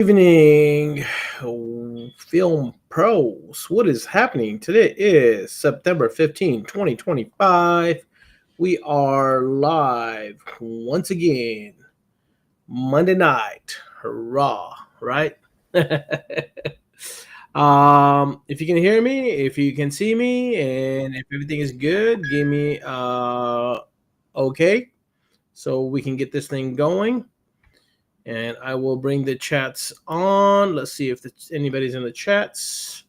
Evening, film pros. What is happening? Today is September 15, 2025. We are live once again, Monday night. Hurrah, right? If you can hear me, if you can see me, and if everything is good, give me okay, so we can get this thing going. And I will bring the chats on. Let's see if anybody's in the chats.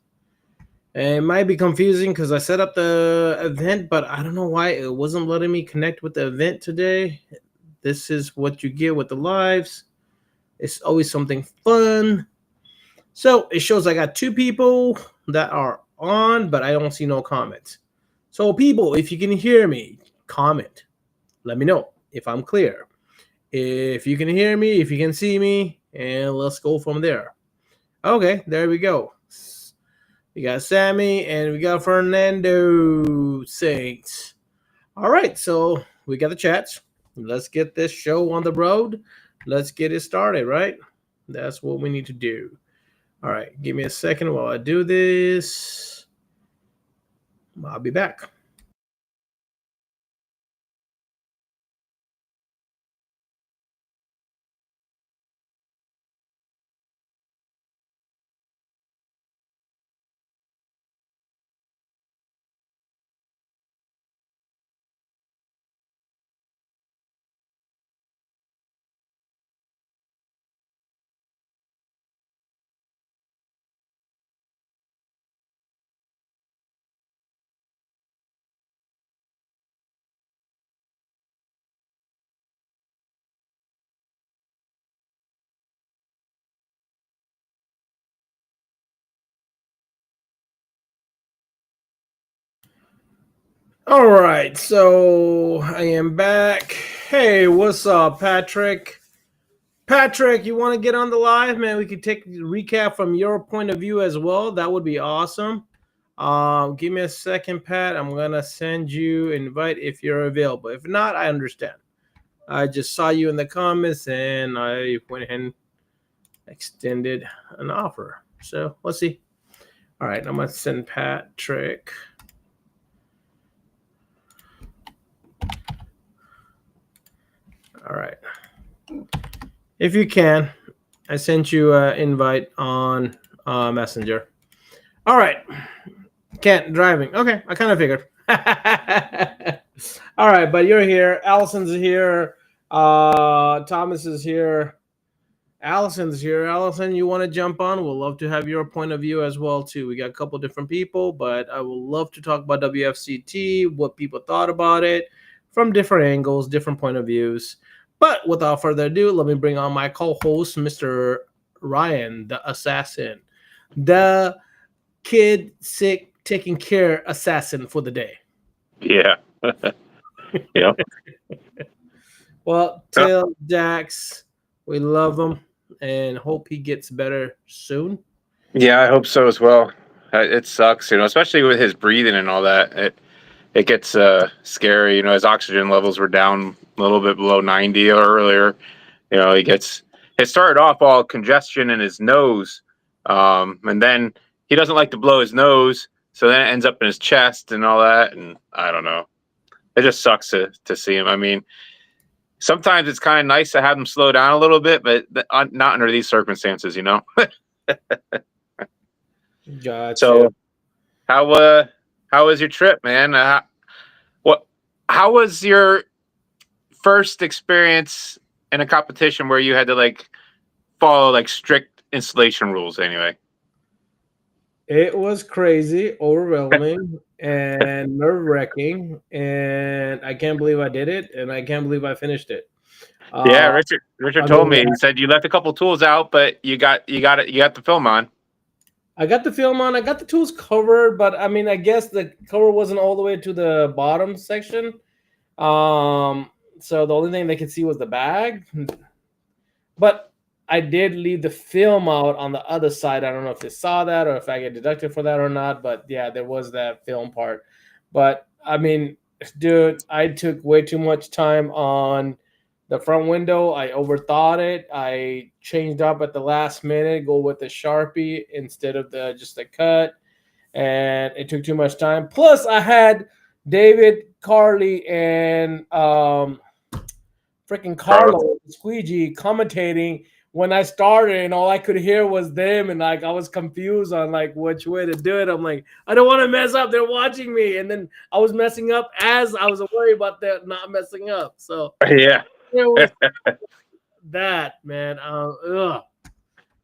It might be confusing because I set up the event, but I don't know why it wasn't letting me connect with the event today. This is what you get with the lives. It's always something fun. So it shows I got two people that are on, but I don't see no comments. So people, if you can hear me, comment. Let me know if I'm clear. If you can hear me, if you can see me, and let's go from there. Okay, there we go. We got Sammy and we got Fernando Saints. All right, so we got the chats. Let's get this show on the road. Let's get it started, right? That's what we need to do. All right, give me a second while I do this. I'll be back. All right, so I am back. Hey, what's up, Patrick? Patrick, you want to get on the live, man? We could take a recap from your point of view as well. That would be awesome. Give me a second, Pat. I'm gonna send you an invite if you're available. If not, I understand. I just saw you in the comments and I went ahead and extended an offer. So let's see. All right, I'm gonna send Patrick. All right. If you can, I sent you an invite on Messenger. All right. Can't driving. Okay, I kind of figured. All right, but you're here. Allison's here. Thomas is here. Allison's here. Allison, you want to jump on? We'll love to have your point of view as well too. We got a couple different people, but I would love to talk about WFCT, what people thought about it from different angles, different point of views. But without further ado, let me bring on my co-host, Mr. Ryan, the assassin, the kid sick taking care assassin for the day. Yeah. Yeah. Well, tell Dax we love him and hope he gets better soon. Yeah, I hope so as well. It sucks, especially with his breathing and all that. It gets scary. His oxygen levels were down a little bit below 90 earlier. It started off all congestion in his nose, and then he doesn't like to blow his nose, so then it ends up in his chest and all that. And I don't know. It just sucks to see him. I mean, sometimes it's kind of nice to have him slow down a little bit, but not under these circumstances, Gotcha. So, how was your trip, man? How was your first experience in a competition where you had to follow strict installation rules? Anyway, it was crazy, overwhelming, and nerve-wracking, and I can't believe I did it, and I can't believe I finished it. Yeah, Richard told me. He said you left a couple tools out, but you got the film on. I got the film on. I got the tools covered, but I mean, I guess the cover wasn't all the way to the bottom section. So the only thing they could see was the bag. But I did leave the film out on the other side. I don't know if they saw that or if I get deducted for that or not. But yeah, there was that film part. But I mean, dude, I took way too much time on The front window, I overthought it. I changed up at the last minute, go with the Sharpie instead of just the cut, and it took too much time. Plus, I had David, Carly, and freaking Carlo Squeegee commentating when I started, and all I could hear was them, and like I was confused on like which way to do it. I'm like, I don't want to mess up. They're watching me, and then I was messing up as I was worried about that not messing up. So Yeah. it was that, man. But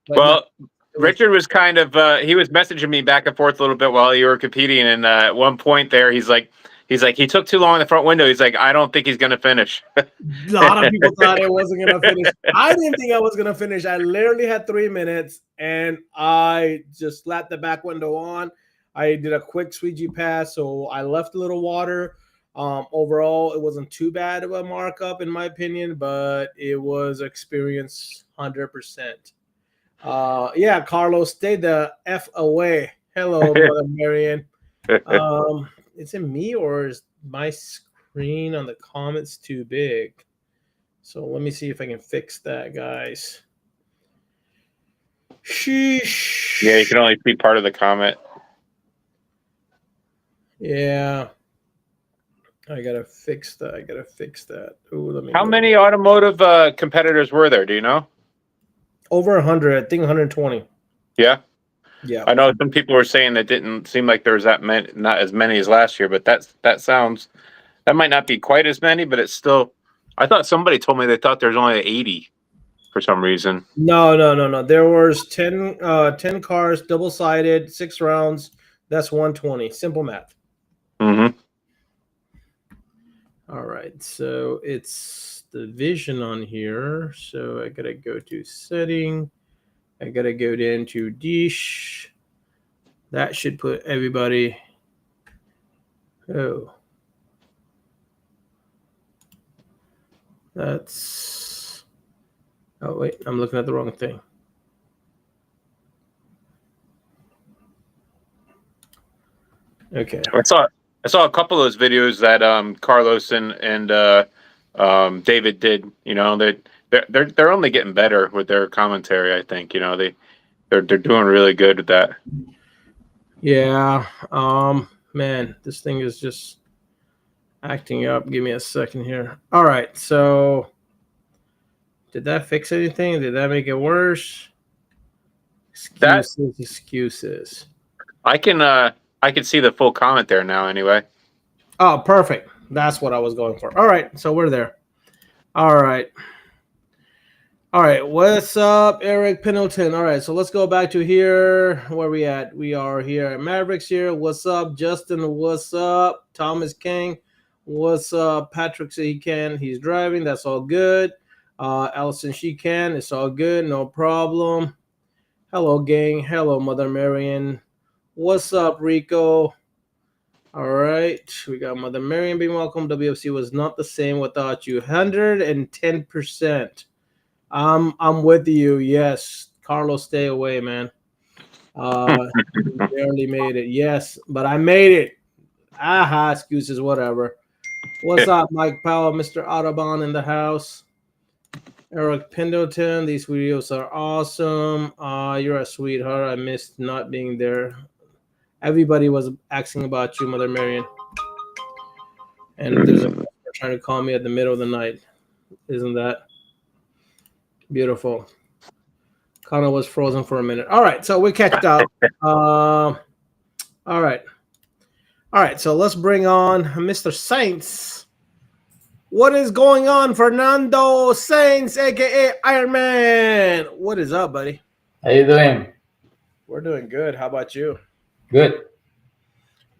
Well, no, Richard was kind of he was messaging me back and forth a little bit while you were competing, and at one point there, he's like, he took too long in the front window. He's like, I don't think he's gonna finish. a lot of people thought I wasn't gonna finish. I didn't think I was gonna finish. I literally had 3 minutes, and I just slapped the back window on. I did a quick squeegee pass, so I left a little water. Overall, it wasn't too bad of a markup in my opinion, but it was experience 100%. Yeah, Carlos, stay the F away. Hello, Mother Marion. Is it me or is my screen on the comments too big? So let me see if I can fix that, guys. Sheesh. Yeah, you can only see part of the comment. Yeah. I gotta fix that. Ooh, let me How go. many automotive competitors were there? Do you know? Over 100, I think 120. Yeah. Yeah. I know some people were saying it didn't seem like there was that many, not as many as last year, but that might not be quite as many, but it's still. I thought somebody told me they thought there's only 80 for some reason. No. There was 10 cars, double-sided, 6 rounds. That's 120. Simple math. Mm-hmm. All right, so it's the vision on here. So I gotta go to setting. I gotta go into dish. That should put everybody. Oh, that's. Oh wait, I'm looking at the wrong thing. Okay. I saw a couple of those videos that Carlos and David did. You know, they're only getting better with their commentary. I think they're doing really good with that. Yeah. Man, this thing is just acting up. Give me a second here. All right. So, did that fix anything? Did that make it worse? Excuses. I can see the full comment there now. Anyway. Oh, perfect. That's what I was going for. All right. So we're there. All right. What's up, Eric Pendleton? All right. So let's go back to here. Where we at? We are here at Mavericks here. What's up, Justin? What's up, Thomas King? What's up, Patrick? Said he can. He's driving. That's all good. Allison, she can. It's all good. No problem. Hello, gang. Hello, Mother Marion. What's up, Rico? All right, we got Mother Marion being welcome. WFC was not the same without you. 110%. I'm with you. Yes, Carlos, stay away, man. Barely made it. Yes, but I made it. Aha, excuses, whatever. What's up, Mike Powell, Mr. Audubon in the house? Eric Pendleton, these videos are awesome. You're a sweetheart. I missed not being there. Everybody was asking about you, Mother Marion. And there's a person trying to call me at the middle of the night. Isn't that beautiful? Connor was frozen for a minute. All right, so we catched up. All right. So let's bring on Mr. Saints. What is going on, Fernando Saints, aka Iron Man? What is up, buddy? How you doing? We're doing good. How about you? Good.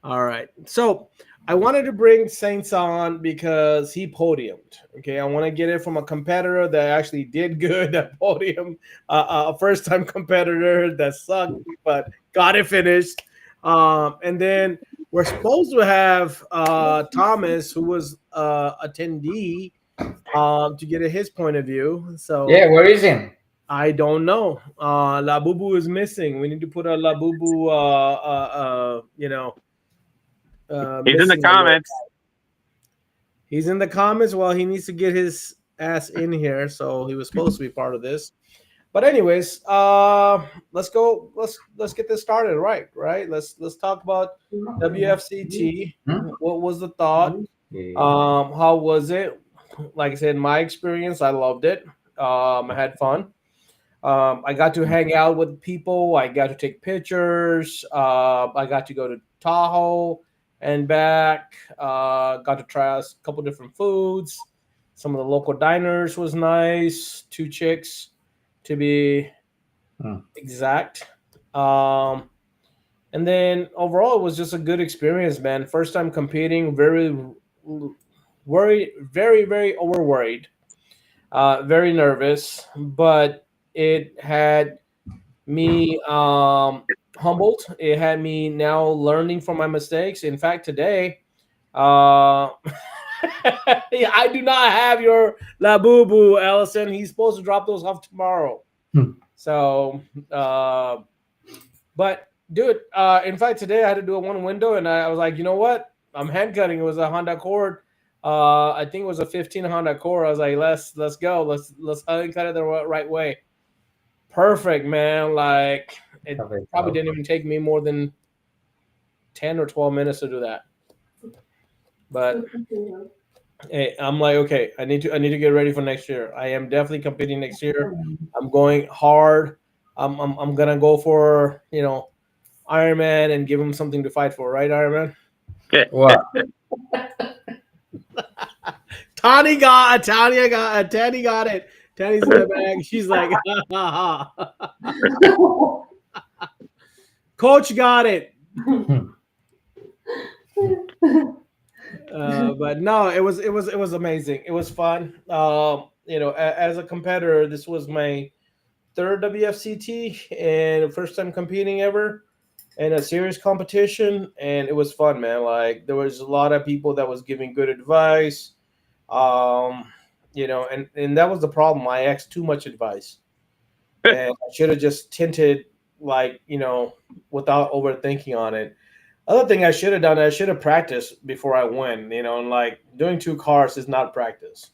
All right. So I wanted to bring Saints on because he podiumed. Okay. I want to get it from a competitor that actually did good at podium, a first-time competitor that sucked, but got it finished. And then we're supposed to have Thomas, who was attendee, to get his point of view. So Yeah, where is he? I don't know. La Bubu is missing. We need to put a La Bubu, He's in the comments. He's in the comments. Well, he needs to get his ass in here, so he was supposed to be part of this. But anyways, let's go. Let's get this started. Right. Let's talk about WFCT. Hmm? What was the thought? Okay. How was it? Like I said, my experience, I loved it. I had fun. I got to hang out with people. I got to take pictures. I got to go to Tahoe and back. Got to try a couple different foods. Some of the local diners was nice. Two chicks, to be Hmm. exact. Um, and then overall, it was just a good experience, man. First time competing, very worried, very over worried, very nervous, but it had me humbled. It had me now learning from my mistakes. In fact, today, uh, yeah, I do not have your La Boo Boo, Allison. He's supposed to drop those off tomorrow. Hmm. So, but dude, in fact, today I had to do a one window, and I was like, you know what? I'm hand cutting. It was a Honda Accord. I think it was a 15 Honda Accord. I was like, let's go. Let's hand cut it the right way. Perfect, man. Like it Okay, probably so, didn't even take me more than 10 or 12 minutes to do that. But hey, I'm like, okay, I need to get ready for next year. I am definitely competing next year. I'm going hard. I'm gonna go for Ironman and give him something to fight for, right, Ironman? what? Tani got it. Tani's in the bag. She's like, ha, ha, ha. Coach got it. Hmm. But no, it was amazing. It was fun. As a competitor, this was my third WFCT and first time competing ever in a serious competition, and it was fun, man. Like there was a lot of people that was giving good advice. And that was the problem. I asked too much advice, and I should have just tinted like without overthinking on it. Other thing I should have done, I should have practiced before I went. And like doing two cars is not practice.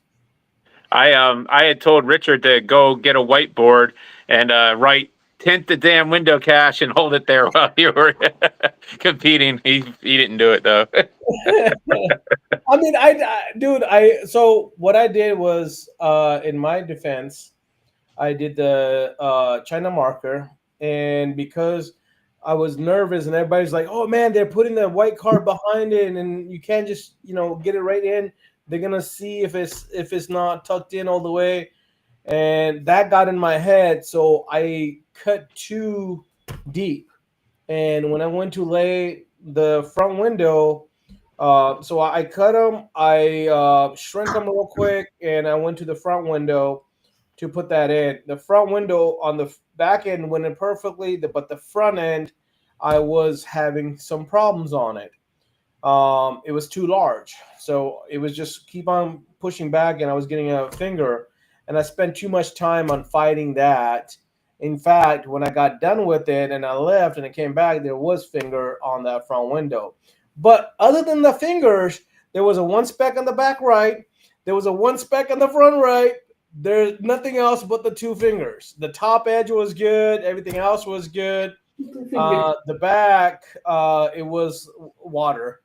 I had told Richard to go get a whiteboard and write tint the damn window cache and hold it there while you were competing. He didn't do it though. I mean, dude, so what I did was, in my defense, I did the China marker, and because I was nervous, and everybody's like, "Oh man, they're putting the white card behind it, and you can't just get it right in. They're gonna see if it's not tucked in all the way." And that got in my head, so I cut too deep. And when I went to lay the front window, so I cut them, I shrink them real quick, and I went to the front window to put that in. The front window on the back end went in perfectly, but the front end, I was having some problems on it. It was too large, so it was just keep on pushing back, and I was getting a finger, and I spent too much time on fighting that. In fact, when I got done with it and I left and I came back, there was finger on that front window. But other than the fingers, there was a one speck on the back right, there was a one speck on the front right. There's nothing else but the two fingers. The top edge was good, everything else was good. The back, it was water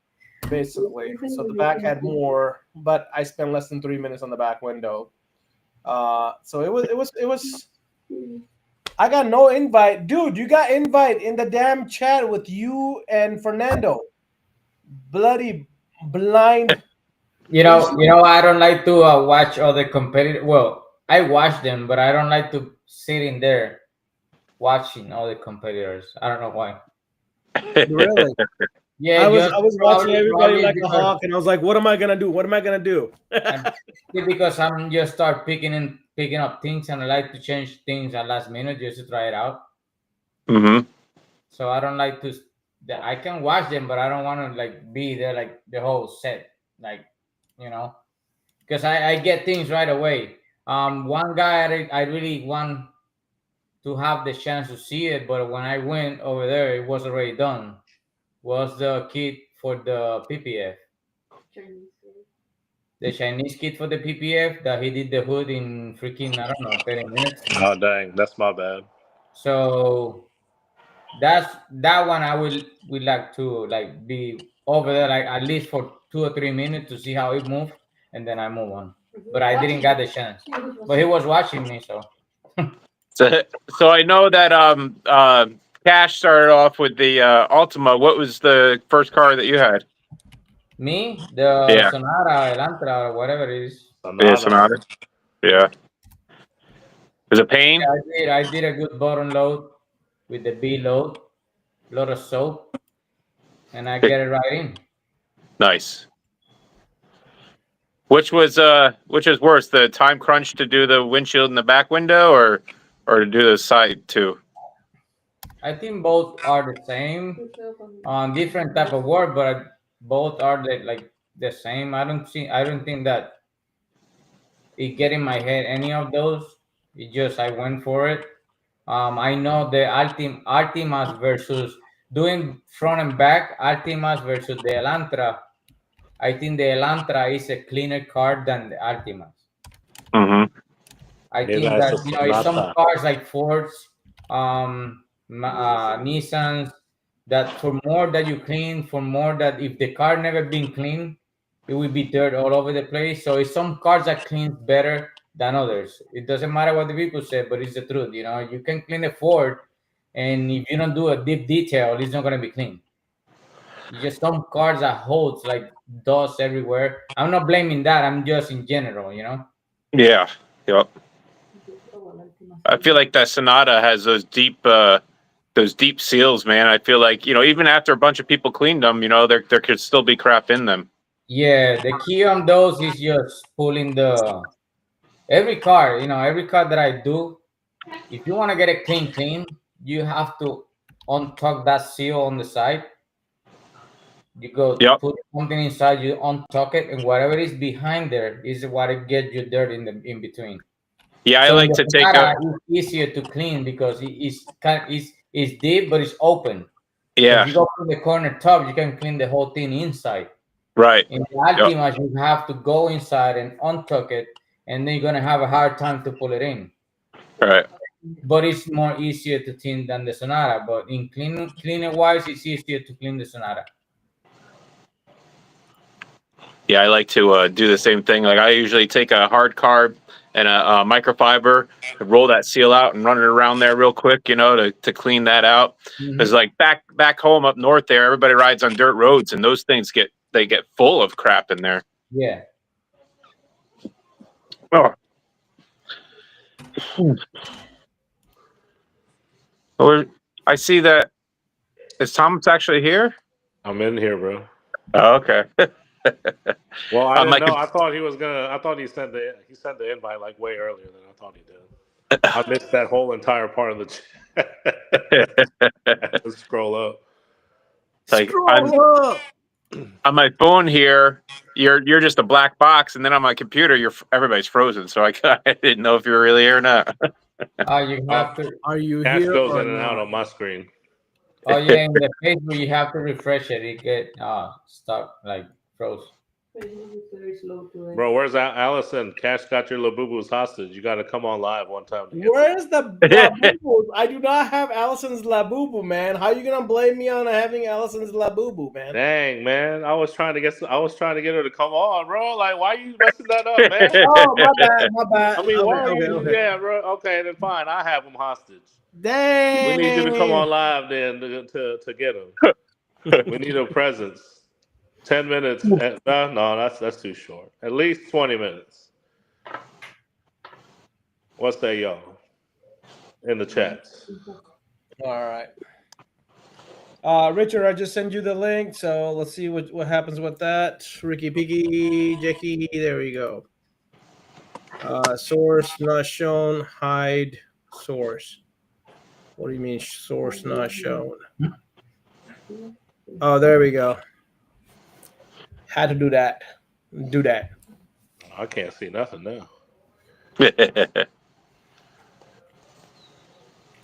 basically. So the back had more, but I spent less than 3 minutes on the back window. So it was. I got no invite, dude. You got invite in the damn chat with you and Fernando. Bloody blind. I don't like to watch other competitors. Well, I watch them, but I don't like to sit in there watching other competitors. I don't know why. Really? Yeah, I was watching everybody probably like a because hawk, and I was like, "What am I gonna do? What am I gonna do?" I'm, because I'm just start picking up things, and I like to change things at last minute just to try it out. Hmm. So I don't like to. I can watch them, but I don't want to like be there like the whole set, like you know, because I get things right away. One guy I really want to have the chance to see it, but when I went over there, it was already done. Was the kid for the PPF? the Chinese kid for the PPF that he did the hood in freaking, I don't know, 30 minutes. Oh dang, that's my bad. So that one I would like to like be over there like at least for 2 or 3 minutes to see how it moves, and then I move on. But I didn't get the chance. But he was watching me, so. So I know that Cash started off with the Ultima. What was the first car that you had? Me, the Sonata, Elantra, whatever it is. Yeah, Sonata. Yeah. It was a pain. Yeah, I did a good bottom load with the B load, a lot of soap, and I get it right in. Nice. Which was worse, the time crunch to do the windshield in the back window, or to do the side too? I think both are the same on different type of work, but both are like the same. I don't think that it get in my head any of those. It just I went for it. I know the Altimas versus doing front and back, Altimas versus the Elantra. I think the Elantra is a cleaner car than the Altimas. Mm-hmm. I think that some cars like Fords, Nissans, that for more that you clean, for more that if the car never been cleaned, it will be dirt all over the place. So it's some cars that clean better than others. It doesn't matter what the people say, but it's the truth. You know, you can clean a Ford, and if you don't do a deep detail, it's not gonna be clean. It's just some cars that holds like dust everywhere. I'm not blaming that. I'm just in general, you know. Yeah. Yep. I feel like that Sonata has those deep seals, man. I feel like, even after a bunch of people cleaned them, there could still be crap in them. Yeah, the key on those is just pulling every car that I do. If you want to get it clean, you have to untuck that seal on the side. You go put something inside, you untuck it, and whatever is behind there is what it gets you dirt in between. Yeah, I like to take out. It's easier to clean because it's deep, but it's open. Yeah. If you go from the corner top, you can clean the whole thing inside. Right. In the Altima, you have to go inside and untuck it, and then you're gonna have a hard time to pull it in. Right. But it's more easier to clean than the Sonata. But in cleaner wise, it's easier to clean the Sonata. Yeah, I like to do the same thing. Like I usually take a hard carb and a microfiber, roll that seal out and run it around there real quick, to clean that out. Because like back home up north there, everybody rides on dirt roads, and those things get full of crap in there. Yeah. Oh. I see that. Is Thomas actually here? I'm in here, bro. Oh, okay. Well, I didn't know. I thought he was gonna. I thought he sent the invite like way earlier than I thought he did. I missed that whole entire part of the chat. Let's scroll up. Like on my phone here, you're just a black box, and then on my computer, everybody's frozen. So I didn't know if you were really here or not. You have to. Are you Cash here? goes in and out on my screen. Oh yeah, in the page where you have to refresh it, it get stuck like froze. Bro, where's Allison? Cash got your Labubus hostage. You got to come on live one time. Where's the Labubu? I do not have Allison's Labubu, man. How are you gonna blame me on having Allison's Labubu, man? Dang, man. I was trying to get her to come on, bro. Like, why are you messing that up, man? Oh, my bad. I mean, why are you? Okay. Yeah, bro. Okay, then fine. I have him hostage. Dang. We need you to come on live then to get him. We need a presence. 10 minutes. No, that's too short. At least 20 minutes. What's that, y'all? In the chats. All right. Richard, I just sent you the link, so let's see what happens with that. Ricky Piggy, Jackie, there we go. Source not shown, hide source. What do you mean source not shown? Oh, there we go. Had to do that. Do that. I can't see nothing now.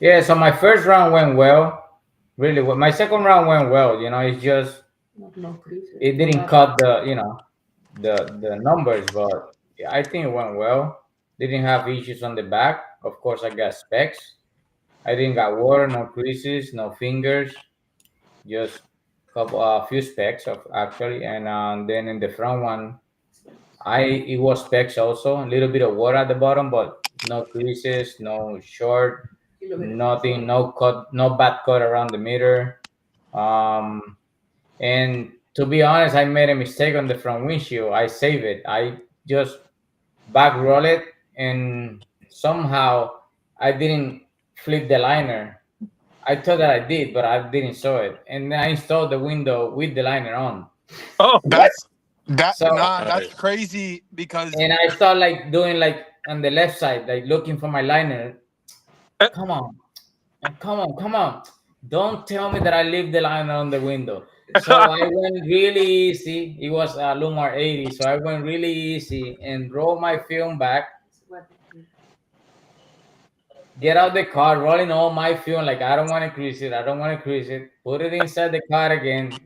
Yeah, so my first round went well. Really well. My second round went well. It's just it didn't cut the the numbers, but I think it went well. Didn't have issues on the back. Of course, I got specs. I didn't got water, no creases, no fingers, just a few specks of actually, and then in the front one, it was specs also, a little bit of water at the bottom, but no creases, no short, nothing, no cut, no bad cut around the mirror. Um, and to be honest, I made a mistake on the front windshield. I saved it. I just back roll it, and somehow I didn't flip the liner. I thought that I did, but I didn't saw it. And then I installed the window with the liner on. Oh, That's So that's crazy because and I start like doing like on the left side, like looking for my liner. Come on, come on, come on! Don't tell me that I leave the liner on the window. So I went really easy. It was a Lumar 80, so I went really easy and rolled my film back. Get out the car, rolling all my film like I don't want to crease it. I don't want to crease it. Put it inside the car again,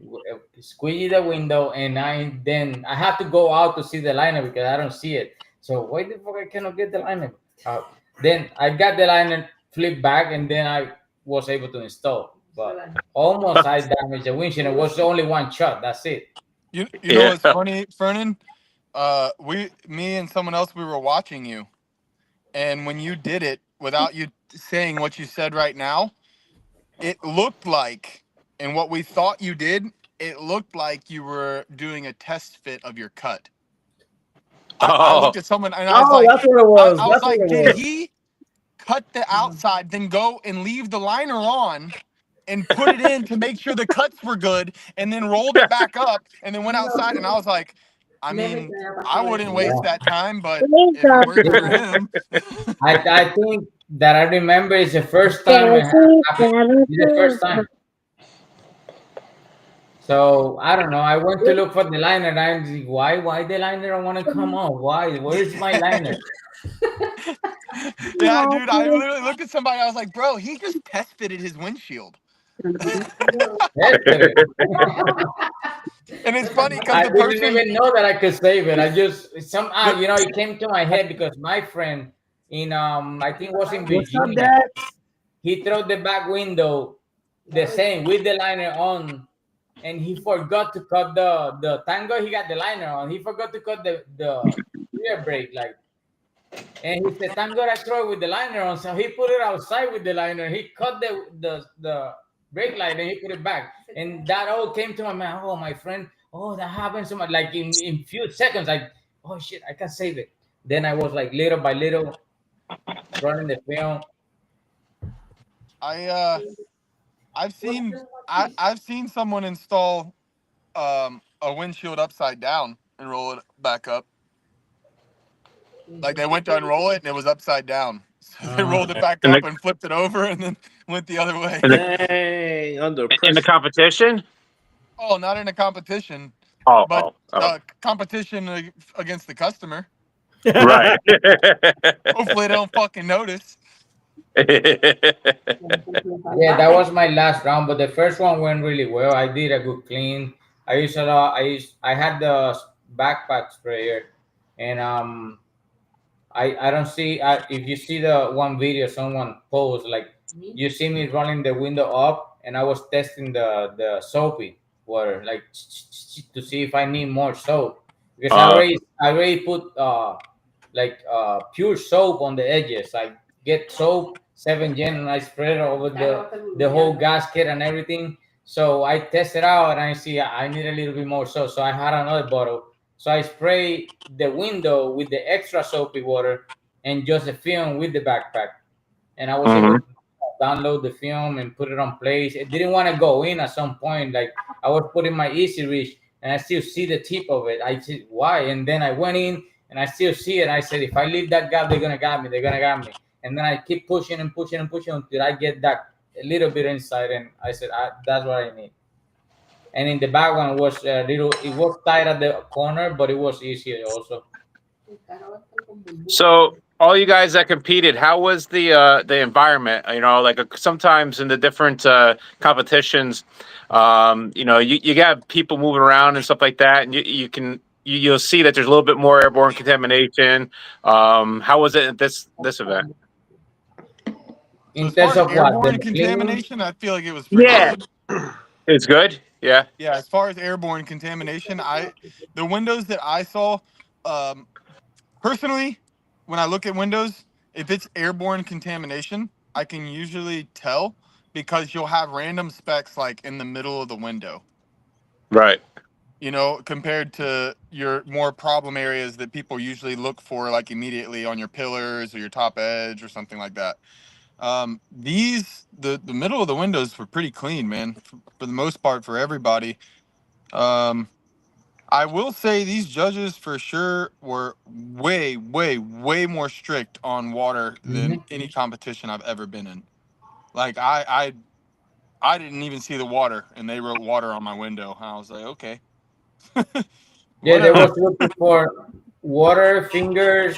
squeeze the window, and I have to go out to see the liner because I don't see it. So why the fuck I cannot get the liner? Then I got the liner flipped back, and then I was able to install. But almost I damaged the windshield. It was only one shot. That's it. you know what's funny, Fernan? Me and someone else, we were watching you, and when you did it without you saying what you said right now, it looked like, and what we thought you did, it looked like you were doing a test fit of your cut. I looked at someone and I was like, that's what it was. I was That's like, what it did was. he cut the outside, then go and leave the liner on and put it in to make sure the cuts were good, and then rolled it back up and then went outside? And I was like, I mean, I wouldn't waste that time, but if it works for him. I think that I remember it's the first time it happened. It's the first time. So I don't know. I went to look for the liner, and I'm like, why the liner don't want to come on? Why? Where's my liner? Yeah, dude, I literally looked at somebody. I was like, bro, he just test fitted his windshield. And it's funny because I the didn't person, even know that I could save it. I just somehow, it came to my head because my friend in I think it was in What's up, Virginia, Dad? he threw the back window the same with the liner on, and he forgot to cut the tango. He got the liner on. He forgot to cut the rear brake light. And he said, "I'm gonna throw it with the liner on." So he put it outside with the liner. He cut the brake light and he put it back. And that all came to my mind. Oh, my friend. Oh, that happened so much. Like in few seconds, like, oh shit, I can save it. Then I was like little by little running the film. I've seen someone install a windshield upside down and roll it back up. Like they went to unroll it and it was upside down. So they rolled it back up and flipped it over and then went the other way. Dang, under in the pressure. competition? Oh, not in a competition, but competition against the customer. Right. Hopefully they don't fucking notice. Yeah, that was my last round, but the first one went really well. I did a good clean. I had the backpack sprayer, and I don't see if you see the one video someone posed, like you see me rolling the window up, and I was testing the soapy water, like to see if I need more soap, because I already put pure soap on the edges. I get soap 7-gen and I spread it over the whole gasket and everything. So I tested out and I see I need a little bit more soap. So I had another bottle. So I spray the window with the extra soapy water and just the film with the backpack. And I was able to download the film and put it on place. It didn't want to go in at some point. Like I was putting my easy reach and I still see the tip of it. I said, why? And then I went in and I still see it. I said, if I leave that gap, they're going to got me. They're going to got me. And then I keep pushing and pushing and pushing until I get that a little bit inside. And I said, that's what I need. And in the back one was a little, it was tight at the corner, but it was easier also. So all you guys that competed, how was the environment? You know, like sometimes in the different competitions, you know, you got people moving around and stuff like that, and you you'll see that there's a little bit more airborne contamination. How was it at this event? In As far terms as of what? airborne The cleaning? contamination, I feel like it was pretty Yeah, good. it's good. Yeah. Yeah, as far as airborne contamination, the windows that I saw, um, personally, when I look at windows, if it's airborne contamination, I can usually tell because you'll have random specks like in the middle of the window. Right. You know, compared to your more problem areas that people usually look for, like immediately on your pillars or your top edge or something like that. The middle of the windows were pretty clean, man, for the most part for everybody. I will say these judges for sure were way, way, way more strict on water than any competition I've ever been in. Like I didn't even see the water, and they wrote water on my window. I was like, okay. Yeah, they Whatever. was looking for water, fingers.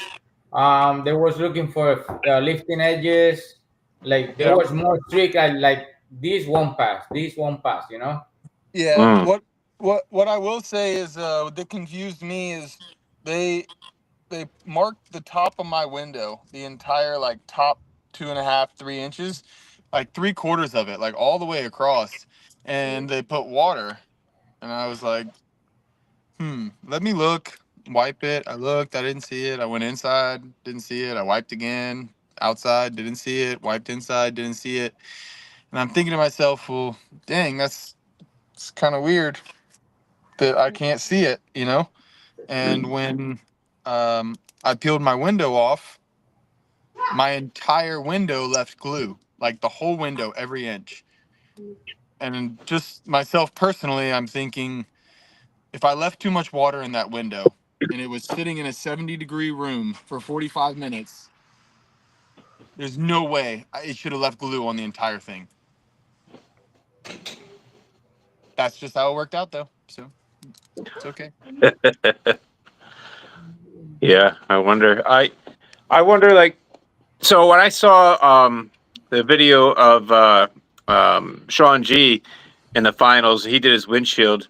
They was looking for lifting edges. Like they Yeah. was more strict. Like this won't pass. This won't pass. You know. Yeah. Mm. What I will say is that confused me is they they marked the top of my window, the entire like top 2.5, 3 inches, like 3/4 of it, like all the way across, and they put water, and I was like, let me look, wipe it. I looked, I didn't see it. I went inside, didn't see it. I wiped again, outside, didn't see it. Wiped inside, didn't see it. And I'm thinking to myself, well, dang, it's kind of weird that I can't see it, you know? And when I peeled my window off, my entire window left glue, like the whole window, every inch. And just myself personally, I'm thinking if I left too much water in that window and it was sitting in a 70-degree room for 45 minutes, there's no way it should have left glue on the entire thing. That's just how it worked out, though. So it's okay. Yeah. I wonder like, so when I saw the video of Sean G in the finals, he did his windshield.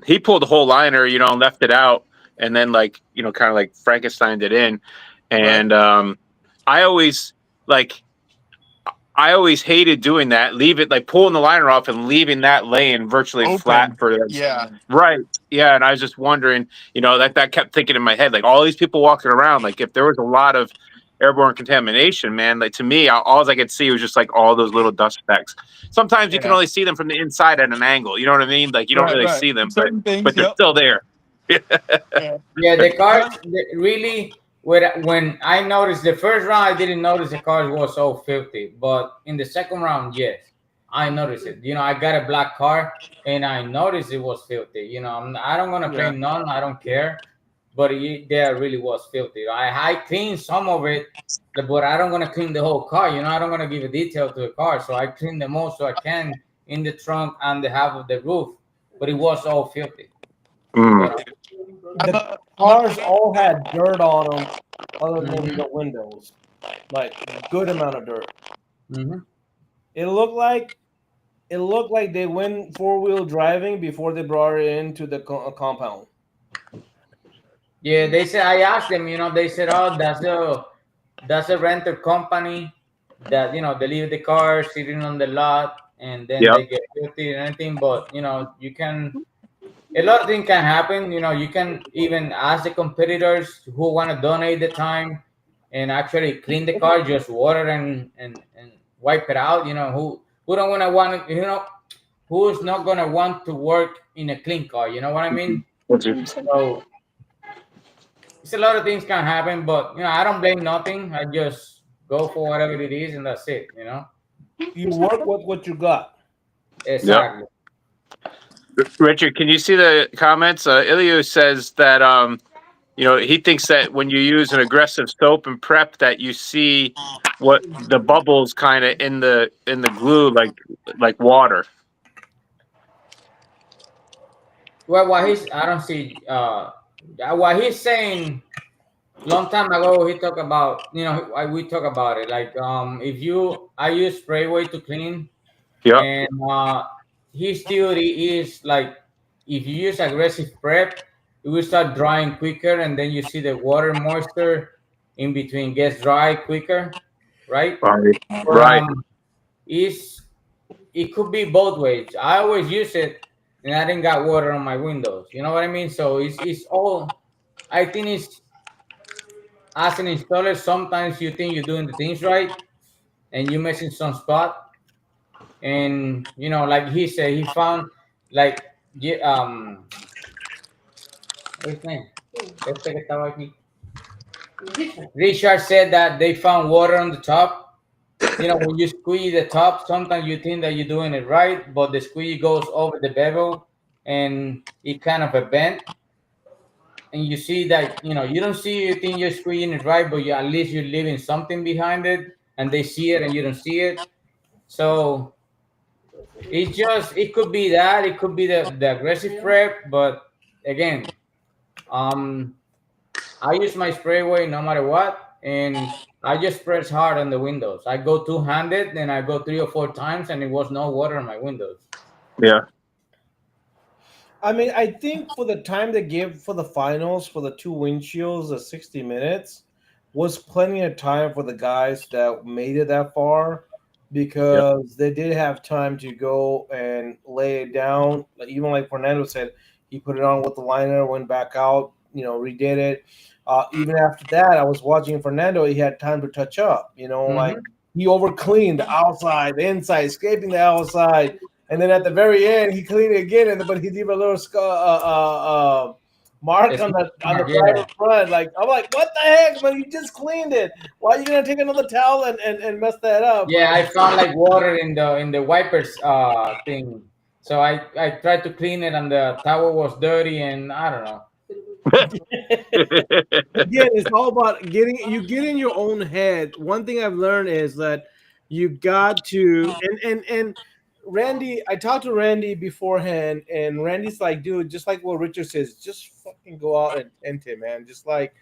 He pulled the whole liner, and left it out, and then like kind of like Frankensteined it in. And I always like I always hated doing that. Leave it like pulling the liner off and leaving that lane virtually flat Open. for the Yeah. right. Yeah, and I was just wondering, that kept thinking in my head, like all these people walking around, like if there was a lot of airborne contamination, man, like to me, all I could see was just like all those little dust specks. Sometimes you can Yeah. only see them from the inside at an angle. You know what I mean? Like you don't really Right. see them, Certain things, but they're yep. still there. Yeah. Yeah, the cars really. When I noticed the first round, I didn't notice the cars was so filthy, but in the second round, yes, I noticed it. I got a black car and I noticed it was filthy. I don't gonna Yeah. claim none. I don't care, but there really was filthy. I cleaned some of it, but I don't gonna clean the whole car. I don't gonna give a detail to the car, so I clean the most so I can in the trunk and the half of the roof, but it was all filthy. Mm. The cars all had dirt on them, other than the windows, like good amount of dirt. It looked like they went 4-wheel driving before they brought it into the compound. Yeah, they said I asked them. They said, "Oh, that's a rental company that they leave the car sitting on the lot and then Yep. they get filthy and anything." But you can a lot of things can happen. You can even ask the competitors who want to donate the time and actually clean the car, just water and wipe it out. Who don't want to who's not gonna want to work in a clean car? You know what I mean? So it's a lot of things can happen, but I don't blame nothing. I just go for whatever it is, and that's it. You work with what you got. Exactly. Richard, can you see the comments? Ilya says that he thinks that when you use an aggressive soap and prep, that you see what the bubbles kind of in the glue, like water. Well, I don't see. What he's saying. Long time ago, he talked about. We talk about it. Like, if I use spray way to clean, Yep. and his theory is like, if you use aggressive prep, it will start drying quicker, and then you see the water moisture in between gets dry quicker, right? Right. But Right. is it could be both ways. I always use it, and I didn't got water on my windows. You know what I mean? So it's all. I think it's as an installer. Sometimes you think you're doing the things right, and you missing some spot. And like he said, he found like what's his name? Este que estaba aquí. Richard said that they found water on the top. When you squeeze the top, sometimes you think that you're doing it right, but the squeeze goes over the bevel and it kind of a bent. And you see that, you don't see, you think you're squeezing it right, but at least you're leaving something behind it and they see it and you don't see it. So it could be that, it could be the aggressive prep, but again, I use my spray weight no matter what, and I just press hard on the windows. I go two-handed, then I go 3 or 4 times, and it was no water on my windows. Yeah. I mean, I think for the time they give for the finals for the 2 windshields, the 60 minutes was plenty of time for the guys that made it that far because they did have time to go and lay it down. Even like Fernando said, he put it on with the liner, went back out, redid it. Even after that, I was watching Fernando. He had time to touch up. Like he over cleaned the outside, the inside, scraping the outside. And then at the very end, he cleaned it again, but he leave a little mark on the private front. Like I'm like, what the heck, man? You just cleaned it. Why are you gonna take another towel and mess that up? Yeah, I found like water in the wipers thing. So I tried to clean it, and the towel was dirty, and I don't know. Again, it's all about getting in your own head. One thing I've learned is that you got to and Randy, I talked to Randy beforehand, and Randy's like, dude, just like what Richard says, just fucking go out and tent it, man. Just like,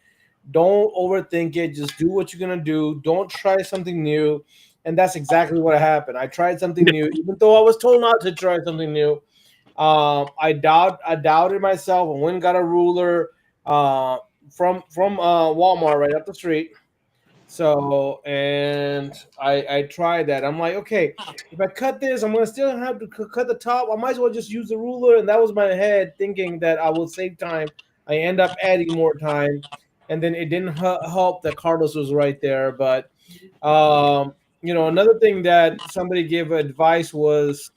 don't overthink it. Just do what you're gonna do. Don't try something new. And that's exactly what happened. I tried something new, even though I was told not to try something new. I doubted myself. I went and got a ruler from Walmart right up the street. So, and I tried that. I'm like, okay, if I cut this, I'm gonna still have to cut the top. I might as well just use the ruler. And that was my head thinking that I will save time. I end up adding more time, and then it didn't help that Carlos was right there. But another thing that somebody gave advice was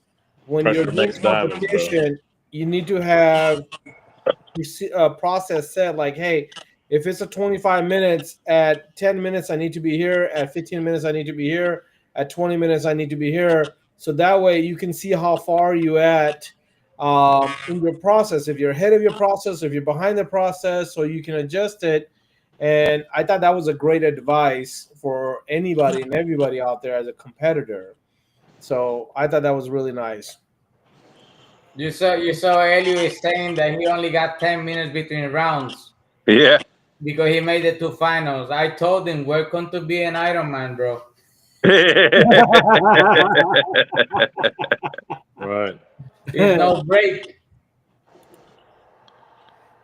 when Press you're the doing next diamond, bro. competition, you need to have a process set like, hey, if it's a 25 minutes, at 10 minutes I need to be here, at 15 minutes I need to be here, at 20 minutes I need to be here. So that way you can see how far you at in your process. If you're ahead of your process, if you're behind the process, so you can adjust it. And I thought that was a great advice for anybody and everybody out there as a competitor. So I thought that was really nice. You saw Elliot saying that he only got 10 minutes between rounds. Yeah. Because he made the 2 finals. I told him, welcome to be an Ironman, bro. Right. There's no break.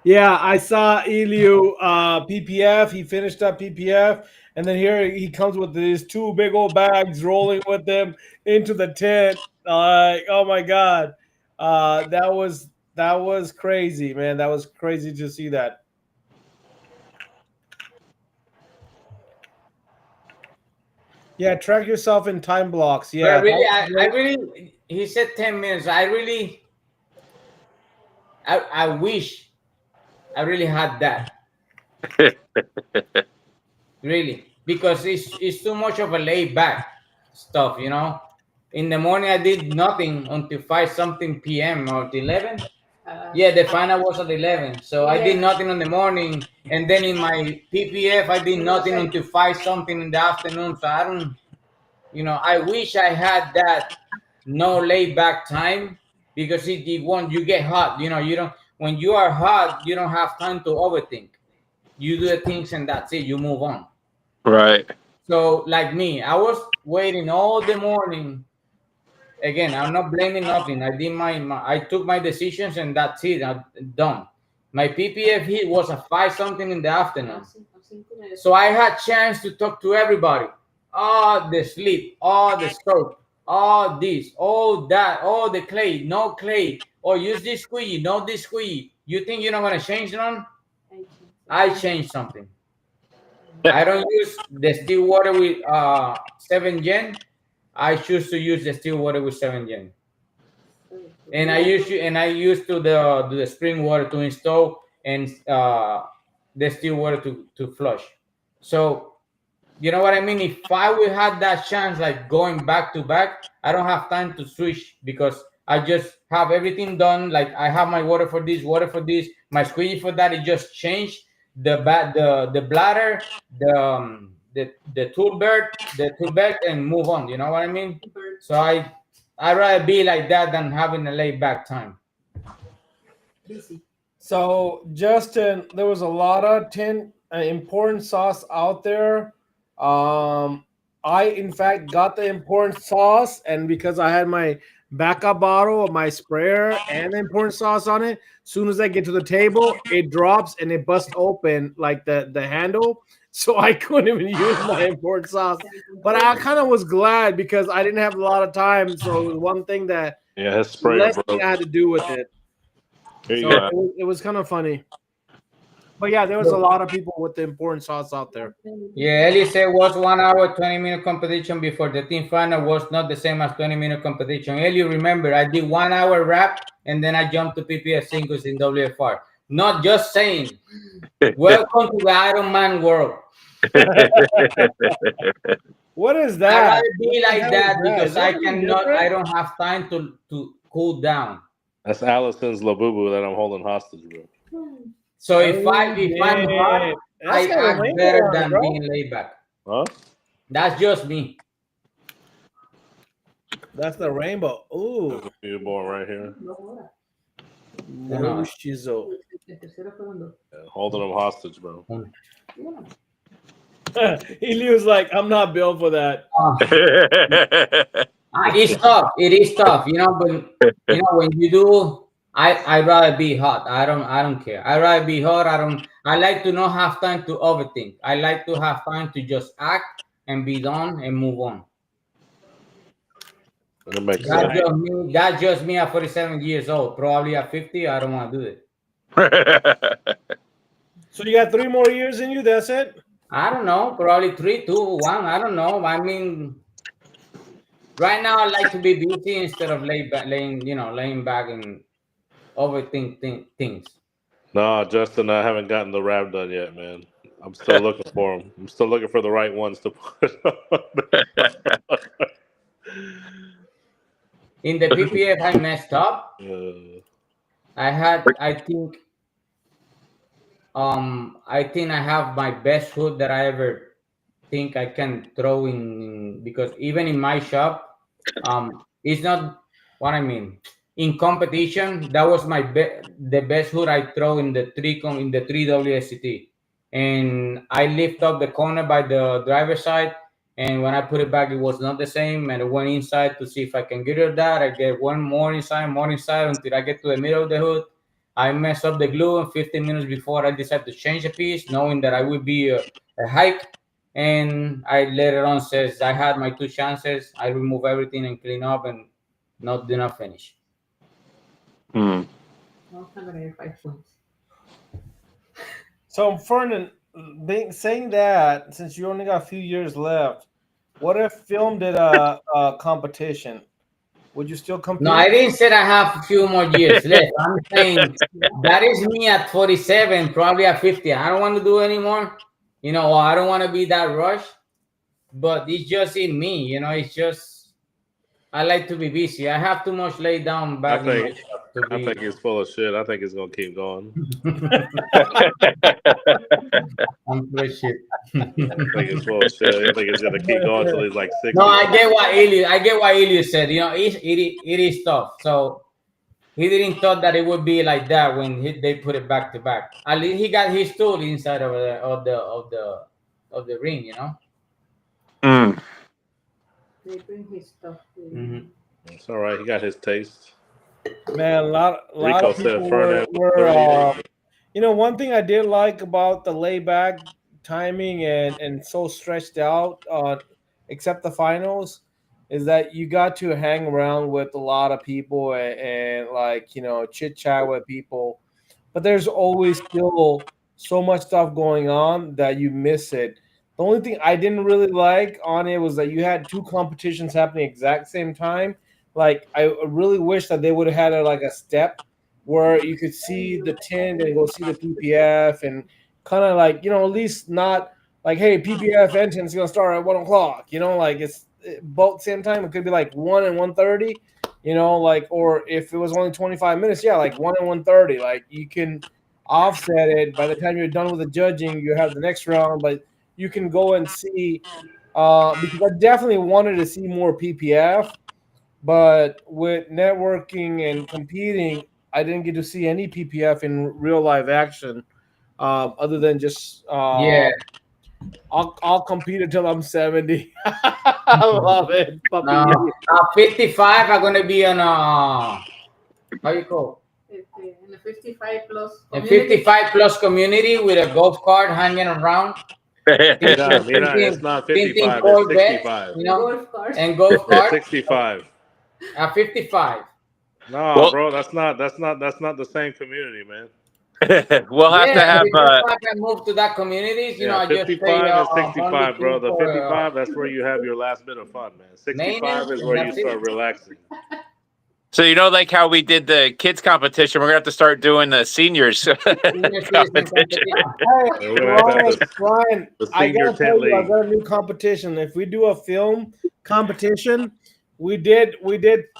Yeah, I saw Eliu PPF. He finished up PPF, and then here he comes with these 2 big old bags rolling with them into the tent. Oh my god, that was crazy, man. That was crazy to see that. Yeah, track yourself in time blocks. Yeah, But really, I really, he said 10 minutes. I wish I really had that. Really, because it's too much of a laid back stuff, In the morning, I did nothing until 5 something p.m. or 11. Yeah, the final was at 11. So I did nothing in the morning, and then in my PPF, I did nothing until 5 something in the afternoon. So I don't, I wish I had that no laid back time, because it won't. You get hot, you don't. When you are hot, you don't have time to overthink. You do the things and that's it. You move on. Right. So like me, I was waiting all the morning. Again, I'm not blaming nothing. I did I took my decisions and that's it. I'm done. My PPF heat was a 5 something in the afternoon. So I had chance to talk to everybody. Oh, the sleep, oh, the soap, oh, this, oh, that, oh, the clay, no clay, or use this squeegee, no this squeegee. You think you're not going to change none? I changed something. I don't use the still water with 7 gen. I choose to use the still water with 7 gen. And I used to the spring water to install and the still water to flush. So you know what I mean? If I would have that chance, like going back to back, I don't have time to switch because I just have everything done. Like I have my water for this, my squeegee for that. It just changed the bladder, the tool belt, and move on. You know what I mean? So I'd rather be like that than having a laid back time. So Justin, there was a lot of important sauce out there. I in fact got the important sauce, and because I had my backup bottle of my sprayer and the important sauce on it, soon as I get to the table, it drops and it busts open like the handle. So I couldn't even use my important sauce. But I kind of was glad because I didn't have a lot of time. So it was one thing that his sprayer less thing broke. I had to do with it. Here you So go. it was kind of funny. But yeah, there was a lot of people with the important sauce out there. Yeah, Ellie said was 1 hour, 20-minute competition before the team final was not the same as 20-minute competition. Ellie, remember, I did 1 hour wrap and then I jumped to PPF singles in WFR. Not just saying. Welcome to the Iron Man world. What is I'd that? rather be like that because Is that I don't have time to cool down. That's Allison's Labubu that I'm holding hostage, bro. So if I'm hot, I act better than being laid back. Huh? That's just me. That's the rainbow. Ooh. You're born right here. No shizzle. Yeah, holding him hostage, bro. He was like, I'm not built for that. It's tough. It is tough, but when you do, I'd rather be hot. I don't care. I'd rather be hot. I like to not have time to overthink. I like to have time to just act and be done and move on. That's just me at 47 years old. Probably at 50, I don't want to do it. So you got 3 more years in you, that's it? I don't know. Probably 3, 2, 1. I don't know. I mean, right now I like to be busy instead of laying back and overthink things. No, Justin, I haven't gotten the wrap done yet, man. I'm still looking for them. I'm still looking for the right ones to put on. In the PPF, I messed up. I think I have my best hood that I ever think I can throw in because even in my shop, it's not what I mean. In competition, that was the best hood I throw in the 3 WFCT, and I lift up the corner by the driver's side, and when I put it back, it was not the same, and I went inside to see if I can get rid of that. I get one more inside until I get to the middle of the hood. I mess up the glue, and 15 minutes before I decide to change the piece, knowing that I would be a hike. And I later on says I had my 2 chances. I remove everything and clean up and did not finish. So Fernan, saying that, since you only got a few years left, what if Film did a competition? Would you still compete? No, I didn't say I have a few more years left. I'm saying that is me at 47, probably at 50. I don't want to do anymore. I don't want to be that rush. But it's just in me, it's just I like to be busy. I have too much laid down back in my shop to be. I think he's full of shit. I think he's gonna keep going. I'm full of shit. I think he's full of shit. I think he's gonna keep going until he's like 60. No, I get what Elias said. It is tough. So he didn't thought that it would be like that when they put it back to back. At least he got his tool inside of the ring, They bring his stuff. It's all right. He got his taste. Man, a lot Rico of people said Fernan. one thing I did like about the layback timing and so stretched out, except the finals, is that you got to hang around with a lot of people and like chit chat with people, but there's always still so much stuff going on that you miss it. The only thing I didn't really like on it was that you had two competitions happening exact same time. Like I really wish that they would have had like a step where you could see the tint and go see the PPF and kind of like at least not like, hey, PPF engine's gonna start at 1 o'clock. Like it's both same time. It could be like 1 and 1:30. Like, or if it was only 25 minutes, yeah, like 1 and 1:30. Like you can offset it. By the time you're done with the judging, you have the next round, but you can go and see. Because I definitely wanted to see more PPF, but with networking and competing, I didn't get to see any PPF in real live action, other than just Yeah. I'll compete until I'm 70. I love it. Puppy. 55 are gonna be on how you call In the 55 plus. a 55 plus community with a golf cart hanging around. Mira, it's not 55, it's 65. Golf cart. And golf cart 65. at 55. No, Well- bro, that's not the same community, man. We'll have to have. 55 I moved to that community. Yeah, I just 55 pay, and 65, bro. The for, 55, that's where you have your last bit of fun, man. 65 is where you start relaxing. So like how we did the kids competition, we're gonna have to start doing the seniors competition. Hey, Ryan, the I senior gotta tell you, I league. got a new competition. If we do a film competition, we did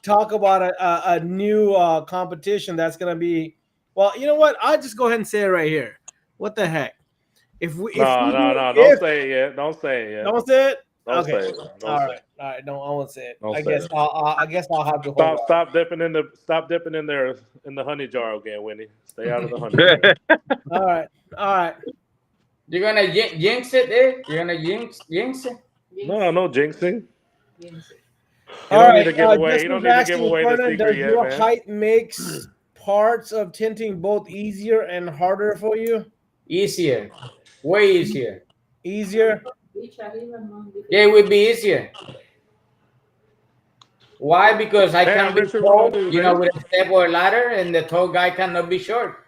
talk about a new competition that's gonna be. Well, you know what? I'll just go ahead and say it right here. What the heck? No, don't say it yet. Don't say it yet. Don't say it. Don't Okay. say it. Don't All say right. it. All right. I won't say it. Don't I say guess it. I guess I'll have to hold on. Stop dipping in there in the honey jar again, Winnie. Stay out of the honey jar. All right. All right. You're gonna jinx it, eh? You're gonna jinx it? No jinxing. All right. You don't need to give asking, away the Vernon, secret does yet, your man. height makes parts of tinting both easier and harder for you? Easier. Way easier. Easier? Yeah, it would be easier. Why? Because I can be Richard, tall, what do you do, with a step or a ladder, and the tall guy cannot be short.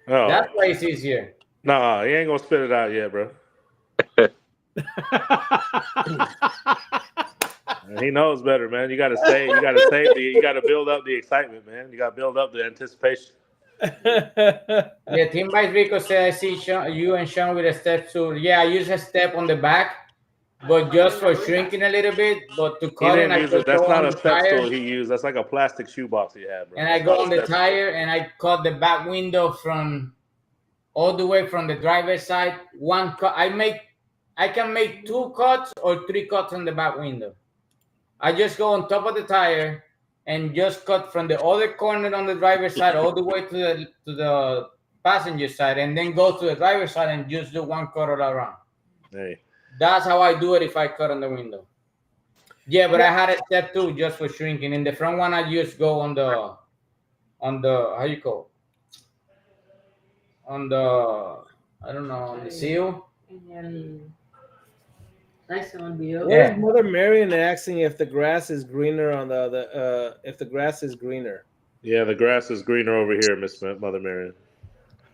Oh. That's why it's easier. Nah, he ain't gonna spit it out yet, bro. He knows better, man. You gotta build up the excitement, man. You gotta build up the anticipation. Yeah, Team Vice Rico said I see you and Sean with a step tool. Yeah, I use a step on the back, but just for shrinking a little bit. But to He cut it, didn't I use just it. That's go not on a the step tire, stool he used. That's like a plastic shoebox he had, bro. and I go on the tire and I cut the back window from all the way from the driver's side. One cut. I can make 2 cuts or 3 cuts on the back window. I just go on top of the tire and just cut from the other corner on the driver's side all the way to the passenger side, and then go to the driver's side and just do 1 cut all around. Hey. That's how I do it if I cut on the window. Yeah, but I had a step 2 just for shrinking. In the front one, I just go on the how you call it? On the on the seal. Where's Mother Marion asking if the grass is greener on the other? If the grass is greener. Yeah, the grass is greener over here, Miss Mother Marion.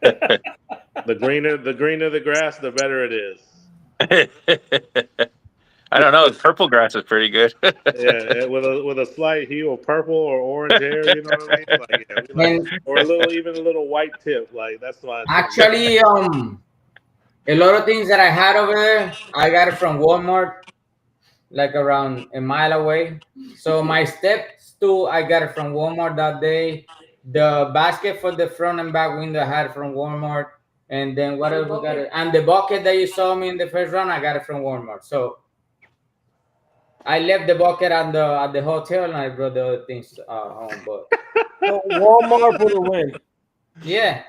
The greener the grass, the better it is. I don't know. Purple grass is pretty good. Yeah, with a slight hue of purple or orange hair, you know what I mean? Like, yeah, or a little white tip. Like that's my Actually, a lot of things that I had over there, I got it from Walmart, like around a mile away. So my step stool, I got it from Walmart that day. The basket for the front and back window, I had it from Walmart. And then what else we got it? And the bucket that you saw me in the first round, I got it from Walmart. So I left the bucket at the hotel and I brought the other things home. But so Walmart for the win. Yeah.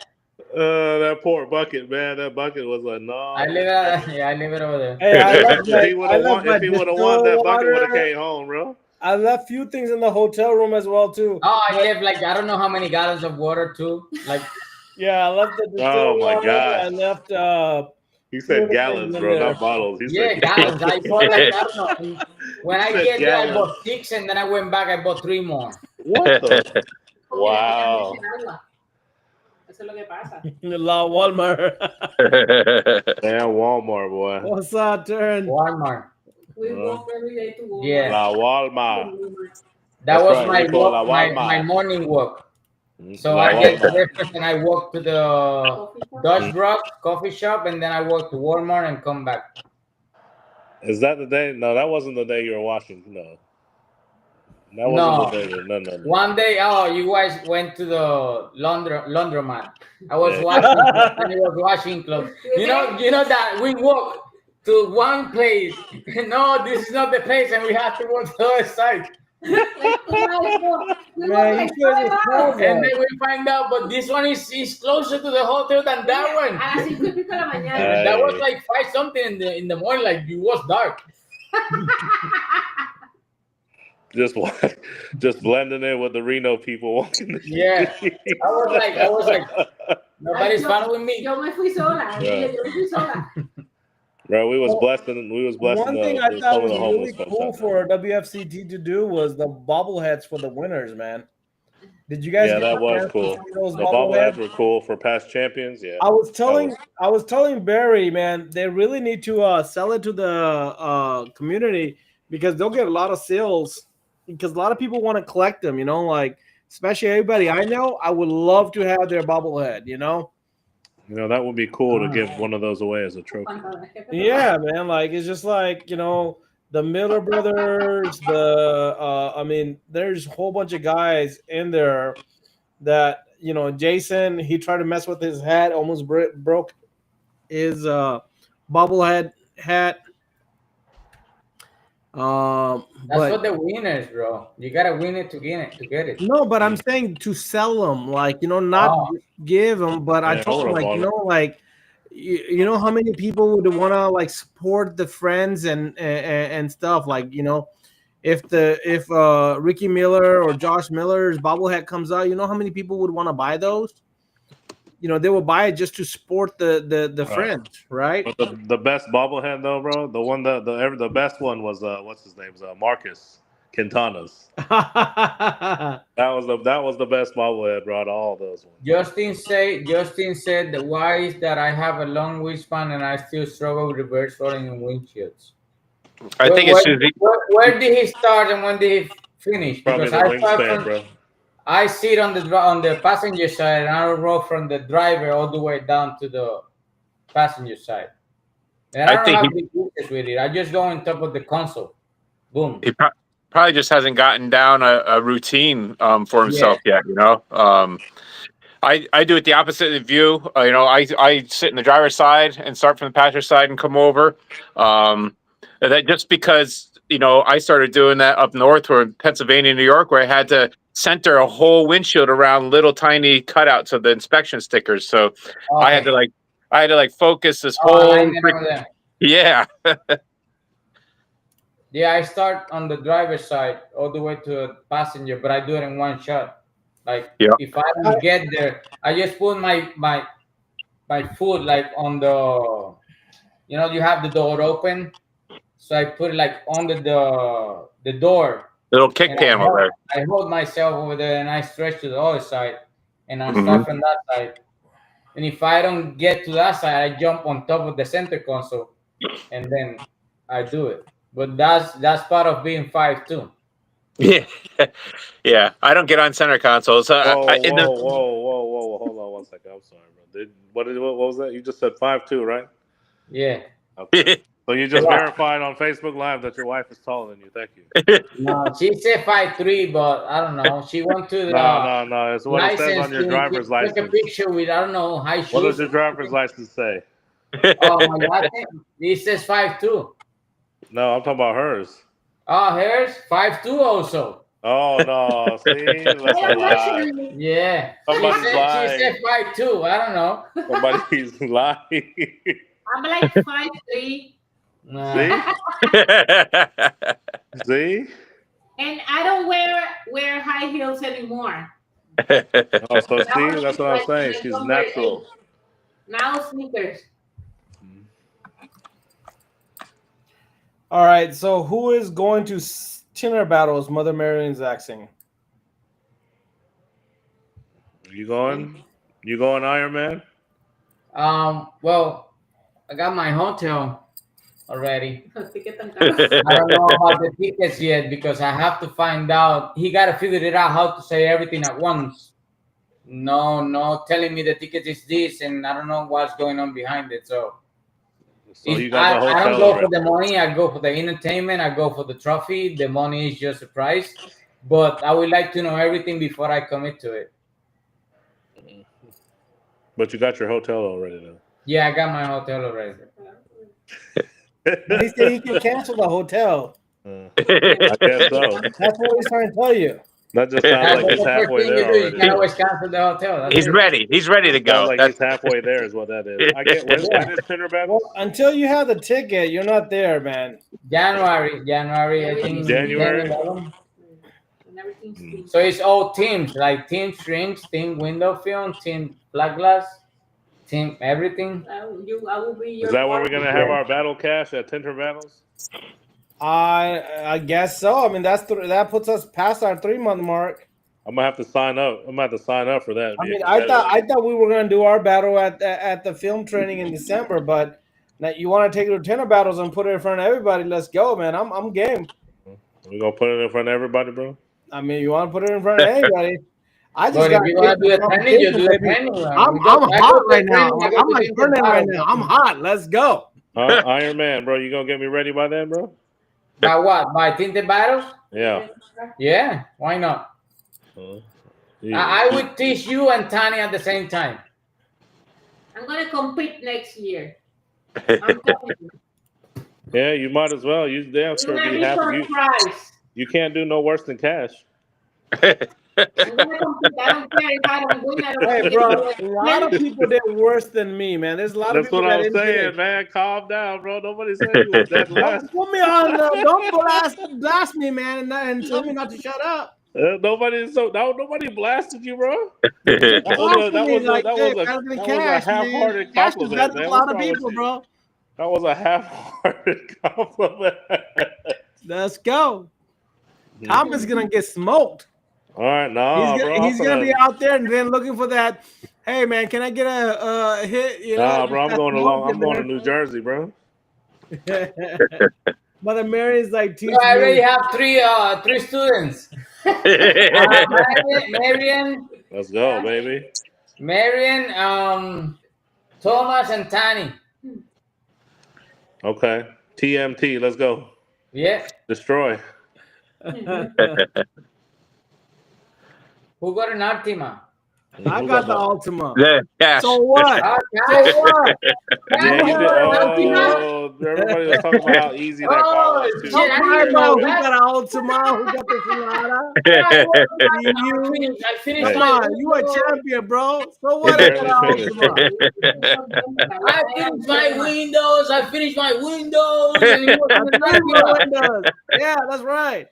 That poor bucket, man. That bucket was a no. I leave it over there. Hey, if he would have won, that bucket would have came home, bro. I left few things in the hotel room as well too. Oh, I left like I don't know how many gallons of water too. Like Yeah, I left the Oh distilled my water. gosh. I left He few said other things gallons, in bro, there. not bottles. He yeah, said gallons. I bought like I don't know. And when I said get there, I gallons. bought 6, and then I went back. I bought 3 more. What the? Porque le ponían Wow. leche en agua. Eso es lo que pasa. La Walmart. Damn Walmart, boy. What's our turn? Walmart. We walk every day to Walmart. Yeah. La Walmart. That That's was right, my we call walk, it my Walmart. morning walk. So La I get to Walmart. breakfast and I walk to the Coffee shop. Dutch Bros coffee shop, and then I walk to Walmart and come back. Is that the day? No, that wasn't the day you were watching. No. That No. wasn't the day. No. One day, oh, you guys went to the laundromat. I was Yeah. washing, and it was washing clothes. You know that we walk to one place. No, this is not the place, and we have to go to the other side. Like 2 hours more. We walk Man, like you should 5 just hours. tell And them. then we find out, but this one is closer to the hotel than that one. A las 5:00 de la mañana. Ay. That was like 5 something in the morning, like it was dark. Just blending in with the Reno people walking the Yeah. street. I was like, nobody's following me. Yo me fui sola. Yeah. Yo me fui sola. Bro, we was blessing One thing I thought some of was the really homeless folks cool out there. for WFCT to do was the bobbleheads for the winners, man. Did you guys? Yeah, get that a was chance to cool. see those The bobbleheads bobbleheads? were cool for past champions. Yeah. I was telling Barry, man, they really need to sell it to the community because they'll get a lot of sales because a lot of people want to collect them, you know, like especially everybody I know. I would love to have their bobblehead, you know. You know, that would be cool to give one of those away as a trophy. Yeah, man, like it's just like, you know, the Miller brothers, I mean, there's a whole bunch of guys in there that, you know, Jason, he tried to mess with his hat, almost broke his bobblehead hat. That's But what the winners, bro. You gotta win it to get it. no, but I'm saying to sell them, like, you know, not Oh. give them. But I Yeah, I told him, would've like, you bought know, like, you know how many people would want to like support the friends and stuff, like, you know, if Ricky Miller or Josh Miller's bobblehead comes out, you know how many people would want to buy those? You know, they will buy it just to support the Right. friends, right? But the best bobblehead though, bro, the best one was what's his name? Marcus Quintana's. That was the best bobblehead, bro. Out of all those ones. Justin said that why is that I have a long wingspan and I still struggle with reverse rolling in windshields. I think it's usually Where did he start and when did he finish? Probably Because the wingspan, bro. I sit on the passenger side and I roll from the driver all the way down to the passenger side. And I don't have big issues with it. I just go on top of the console. Boom. he probably just hasn't gotten down a routine for himself yet. You know, I do it the opposite of you. You know, I sit in the driver's side and start from the passenger side and come over. That just because, you know, I started doing that up north or in Pennsylvania, New York, where I had to center a whole windshield around little tiny cutouts of the inspection stickers. So Okay. I had to like focus this whole. Yeah. Yeah, I start on the driver's side all the way to the passenger, but I do it in one shot. Like if I don't get there, I just put my foot like on the, you know, you have the door open, so I put it like under the door. Little kick panel there. I hold myself over there and I stretch to the other side, and I start from that side. And if I don't get to that side, I jump on top of the center console, and then I do it. But that's part of being 5'2". Yeah, yeah. I don't get on center console. So whoa, hold on one second. I'm sorry, bro. What was that? You just said 5'2", right? Yeah. Okay. So you just verified on Facebook Live that your wife is taller than you. Thank you. No, she said 5'3", but I don't know. She went to the no. It's what it says on your driver's license. Take a picture with, I don't know, high shoes. What does your driver's license say? Oh my God, it says 5'2". No, I'm talking about hers. Oh, hers 5'2" also. Oh no! See, that's a lie. Yeah, Somebody's lying. She said 5'2". I don't know. Somebody's lying. I'm like 5'3". See? See? And I don't wear high heels anymore. Oh, so see, that's what I'm saying. She's natural. Now sneakers. All right, so who is going to Tinner battles? Mother Mary and Zach sing. You going? You going, Iron Man? Well, I got my hotel already. I I don't know about the tickets yet because I have to find out. He got to figure it out how to say everything at once. No, telling me the ticket is this, and I don't know what's going on behind it. So you got the I don't hotel go already. for the money. I go for the entertainment. I go for the trophy. The money is just a price. But I would like to know everything before I commit to it. But you got your hotel already, though. Yeah, I got my hotel already. But he said he can cancel the hotel. I guess so. That's what he's trying to tell you. That just sounds like he's halfway there You already. can always cancel the hotel. That's He's it. ready. He's ready to go. Sounds like he's halfway there is what that is. I get when is Tinder battle? Well, until you have the ticket, you're not there, man. January, I think. January? So it's all teams, like team strings, team window film, team flat glass, team everything. I will be your Is that where we're gonna have Yeah. our battle cash at Tinder battles? I guess so. I mean, that puts us past our 3-month mark. I'm gonna have to sign up. I'm gonna have to sign up for that. I mean, I thought we were gonna do our battle at the film training in December, but now you want to take the Tinner battles and put it in front of everybody? Let's go, man. I'm game. We're gonna put it in front of everybody, bro. I mean, you want to put it in front of anybody? I just But got if you want to do a training, you do a baby. training. I'm hot right now. I'm like burning right now. I'm hot. Let's go. Iron Man, bro. You gonna get me ready by then, bro? By what? By tinted battles? Yeah. Yeah, why not? I would teach you and Tani at the same time. I'm gonna compete next year. I'm telling you. Yeah, you might as well. You damn It's sure gonna be be happy. surprise. You can't do no worse than cash. I'm gonna compete. I don't care if I don't win. I don't Hey, care. bro, a lot of people did worse than me, man. There's a lot of That's people what I that was didn't saying, finish. man. Calm down, bro. Nobody said you was dead last. Don't put me on. Don't blast me, man, and tell me not to shut up. Nobody blasted you, bro. That was a Cash, half-hearted Cash is compliment, better than man. a lot What's of wrong with people, you? bro. That was a half-hearted compliment. Let's go. Thomas gonna get smoked. All right, no, bro. He's gonna be out there and then looking for that. Hey, man, can I get a hit? You know, Nah, bro. I'm going along. I'm going to to New Jersey, bro. Mother Mary is like teaching I already me. have three students. Marion, Let's go, baby. Thomas, and Tani. Okay. TMT. Let's go. Yeah. Destroy. Who got an Artima? I got the Ultima. Cash. So what? So what? Yeah, you did. Oh, everybody was talking about how easy that car was, too. Don't worry about who got an Ultima, who got the Sonata. I finished Come my on, you a champion, bro. So what? He I got an barely Ultima. I finished my windows. And it was an That's Artima. what it does. Yeah, that's right.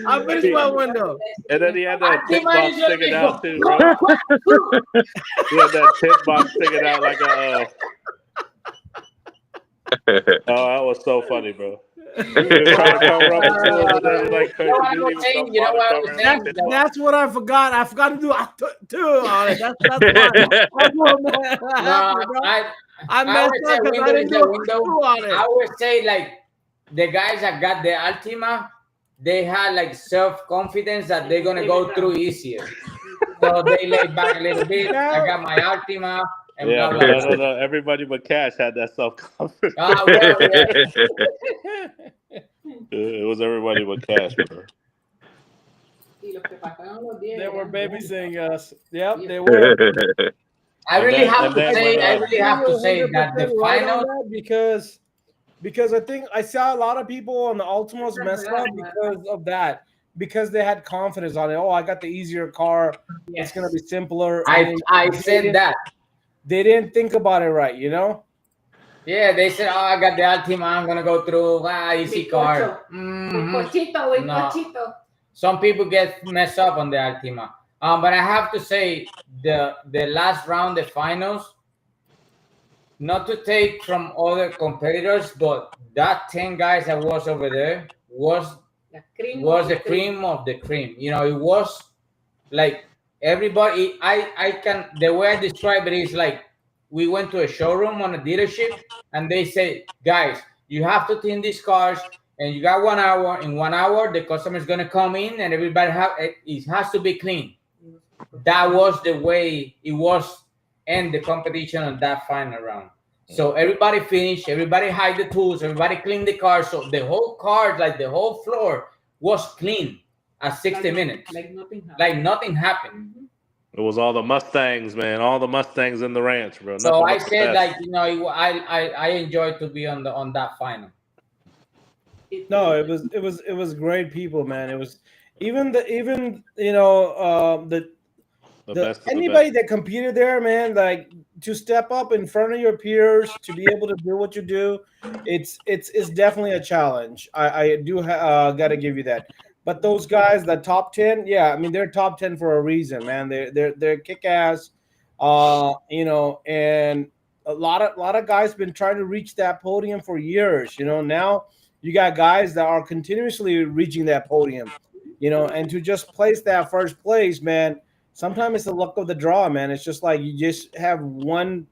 I finished my window. And then he had that tip box sticking out, too, bro. What? He had that tip box sticking out like a... Oh, that was so funny, bro. He was trying to cover up the tools, and then he like couldn't You know what I was saying? That's what I forgot. I forgot to do two on it. That's why. I messed up because I didn't do a two on it. I would say like the guys that got the Altima, they had like self-confidence that they're gonna go through easier. So they laid back a little bit. I got my Altima. And Yeah, blah, blah, blah. no. Everybody but Cash had that self-confidence. Well, yeah. It was everybody but Cash, bro. They were babysitting us. Yep, they were. I really have to You're say that 100% the right on final. that because I think I saw a lot of people on the Ultimas mess up because of that. Because they had confidence on it. Oh, I got the easier car. It's gonna be simpler. I said that. They didn't think about it right, you know? Yeah, they said, "Oh, I got the Altima. I'm gonna go through. Easy car." Bizcochito. No. Some people get messed up on the Altima. But I have to say, the last round, the finals, not to take from other competitors, but that 10 guys that was over there was the cream of the cream. You know, it was like everybody. I can, the way I describe it is like we went to a showroom on a dealership and they say, guys, you have to clean these cars and you got 1 hour. In 1 hour the customer is going to come in and everybody it has to be clean. That was the way it was, and the competition on that final round. So everybody finished, everybody hide the tools, everybody cleaned the car. So the whole car, like the whole floor, was clean at 60 minutes. Like nothing happened. It was all the Mustangs, man. All the Mustangs in the ranch, bro. So Nothing I but the said, best. like, you know, I enjoyed to be on that final. No, it was great people, man. It was even you know The best of the anybody best. that competed there, man, like to step up in front of your peers to be able to do what you do, it's definitely a challenge. I do got to give you that. But those guys, the top 10, yeah, I mean they're top 10 for a reason, man. They're kick ass, you know, and a lot of guys been trying to reach that podium for years. You know, now you got guys that are continuously reaching that podium. You know, and to just place that first place, man. Sometimes it's the luck of the draw, man. It's just like you just have one,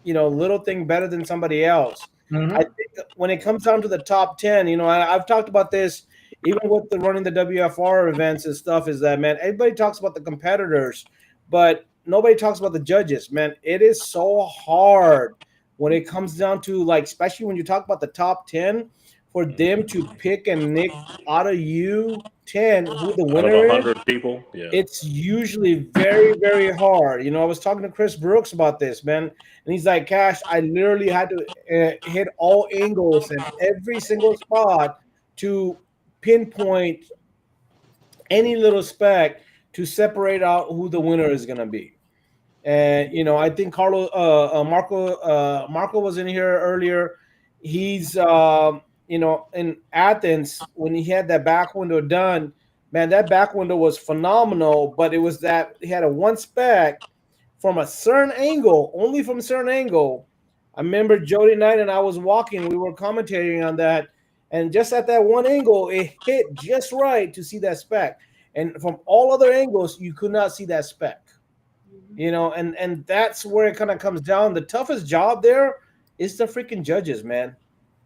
you know, little thing better than somebody else. I think when it comes down to the top 10, you know, I've talked about this even with the running the WFR events and stuff, is that, man, everybody talks about the competitors, but nobody talks about the judges, man. It is so hard when it comes down to, like, especially when you talk about the top 10, for them to pick and nick out of you 10 who the Out of winner is. 100 people, yeah. It's usually very, very hard. You know, I was talking to Chris Brooks about this, man, and he's like, Cash, I literally had to hit all angles and every single spot to pinpoint any little speck to separate out who the winner is going to be. And, you know, I think Marco was in here earlier. He's, you know, in Athens when he had that back window done. Man, that back window was phenomenal, but it was that he had a one spec from a certain angle, only from a certain angle. I remember Jody Knight and I was walking, we were commentating on that, and just at that one angle, it hit just right to see that spec. And from all other angles, you could not see that spec. You know, and that's where it kind of comes down. The toughest job there is the freaking judges, man.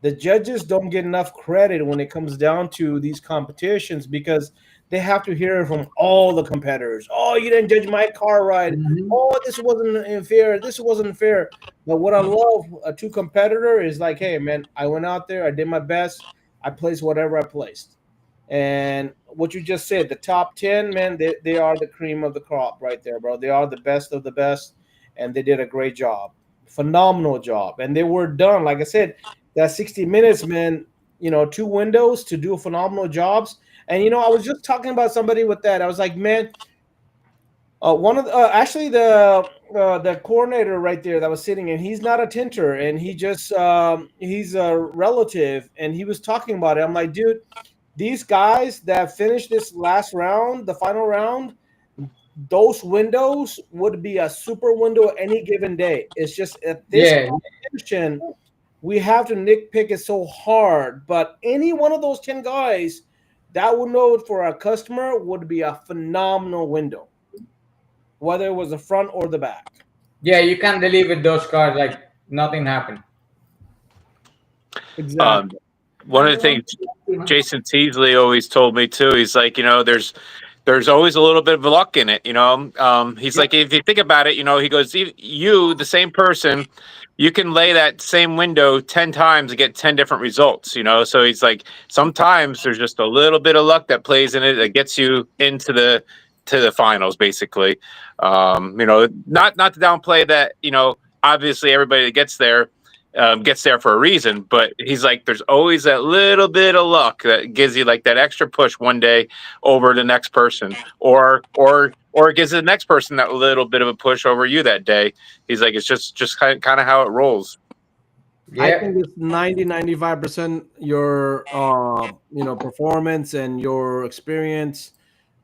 The judges don't get enough credit when it comes down to these competitions because they have to hear it from all the competitors. Oh, you didn't judge my car right. Oh, this wasn't fair. This wasn't fair. But what I love a true competitor is like, hey, man, I went out there. I did my best. I placed whatever I placed. And what you just said, the top 10, man, they are the cream of the crop right there, bro. They are the best of the best, and they did a great job. Phenomenal job. And they were done. Like I said, that 60 minutes, man, you know, 2 windows to do phenomenal jobs. And, you know, I was just talking about somebody with that. I was like, man, one of the, actually the coordinator right there that was sitting, and he's not a tinter, and he just he's a relative, and he was talking about it. I'm like, dude, these guys that finished this last round, the final round, those windows would be a super window any given day. It's just at this competition, we have to nitpick it so hard. But any one of those 10 guys, that window for a customer would be a phenomenal window, whether it was the front or the back. Yeah, you can deliver those cars like nothing happened. Exactly. One of the things Jason Teasley always told me too, he's like, you know, there's always a little bit of luck in it, you know. He's like, if you think about it, you know, he goes, you, the same person, you can lay that same window 10 times and get 10 different results, you know. So he's like, sometimes there's just a little bit of luck that plays in it that gets you into the finals, basically. You know, not to downplay that, you know, obviously everybody that gets there for a reason, but he's like, there's always that little bit of luck that gives you like that extra push one day over the next person, or it gives the next person that little bit of a push over you that day. He's like, it's just kind of how it rolls. I Yeah. think it's 95% your performance and your experience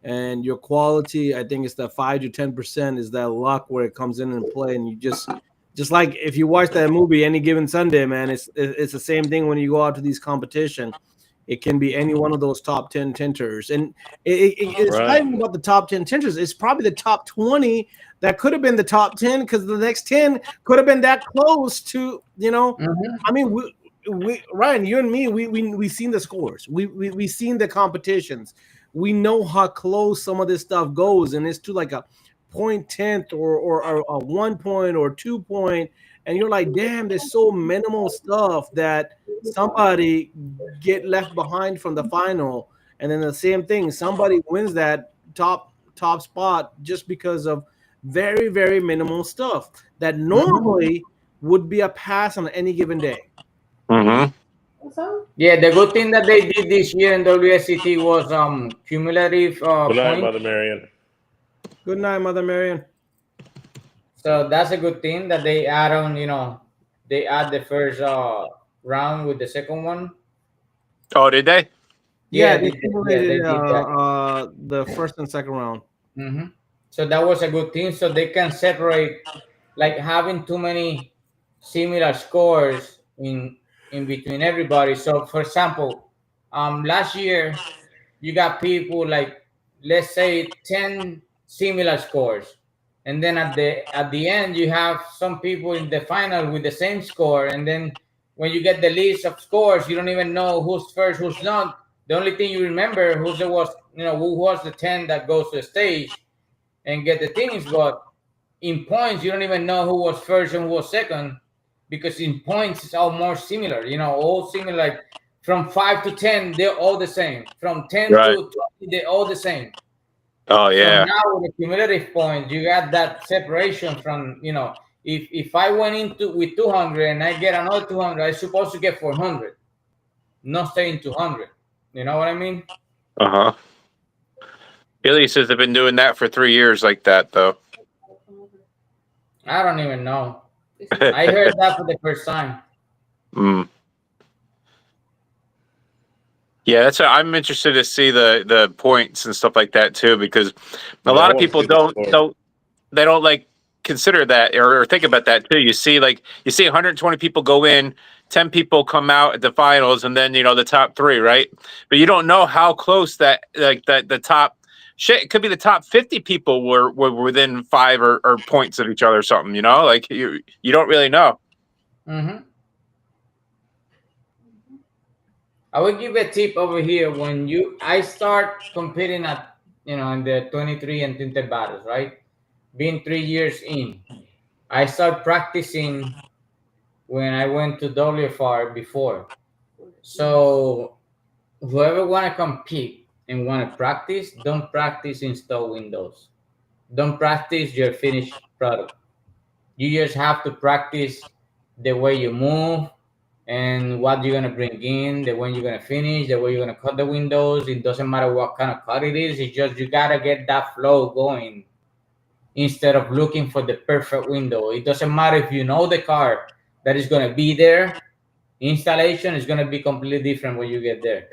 and your quality. I think it's the 5 to 10% is that luck where it comes in and play, and you just like if you watch that movie Any Given Sunday, man, it's the same thing when you go out to these competition. It can be any one of those top 10 tenters, and it's not Right. even about the top 10 tenters. It's probably the top 20 that could have been the top 10 because the next 10 could have been that close to I mean, we Ryan, you and me, we seen the scores. We seen the competitions. We know how close some of this stuff goes, and it's to like a point tenth or a 1 point or 2 point, and you're like, damn, there's so minimal stuff that somebody get left behind from the final, and then the same thing, somebody wins that top spot just because of very very minimal stuff that normally would be a pass on any given day. Mm-hmm. Yeah, the good thing that they did this year in WSCT was cumulative Good night, points. Mother Marion. Good night, Mother Marion. So that's a good thing that they add on. They add the first round with the second one. Oh, did they? Yeah, They they did, they simulated did that. the first and second round. So that was a good thing. So they can separate, like having too many similar scores in between everybody. So for example, last year you got people like, let's say 10 similar scores, and then at the end you have some people in the final with the same score, and then when you get the list of scores you don't even know who's first, who's not. The only thing you remember who was the 10 that goes to the stage and get the things, but in points you don't even know who was first and who was second, because in points it's all more similar, all similar, like from 5 to 10 they're all the same, from 10 Right. to 20 they're all the same. Oh, So yeah. now with the cumulative points you got that separation from, if I went into with 200 and I get another 200, I'm supposed to get 400, not staying 200. You know what I mean? Uh-huh. Billy says they've been doing that for 3 years like that, though. I don't even know. I heard that for the first time. Yeah, I'm interested to see the points and stuff like that too, because a Yeah, lot I of wanna people see the score. they don't like consider that or think about that too. You see 120 people go in, 10 people come out at the finals, and then the top 3, right? But you don't know how close that the top shit. It could be the top 50 people were within 5 or points of each other or something. Like you don't really know. I will give a tip over here. When I start competing at in the 23 and tinted battles, right? Being 3 years in, I start practicing when I went to WFR before. So whoever want to compete and want to practice, don't practice install windows. Don't practice your finished product. You just have to practice the way you move and what you're gonna bring in, the way you're gonna finish, the way you're gonna cut the windows. It doesn't matter what kind of cut it is. It's just you gotta get that flow going instead of looking for the perfect window. It doesn't matter if you know the car that is gonna be there. Installation is gonna be completely different when you get there.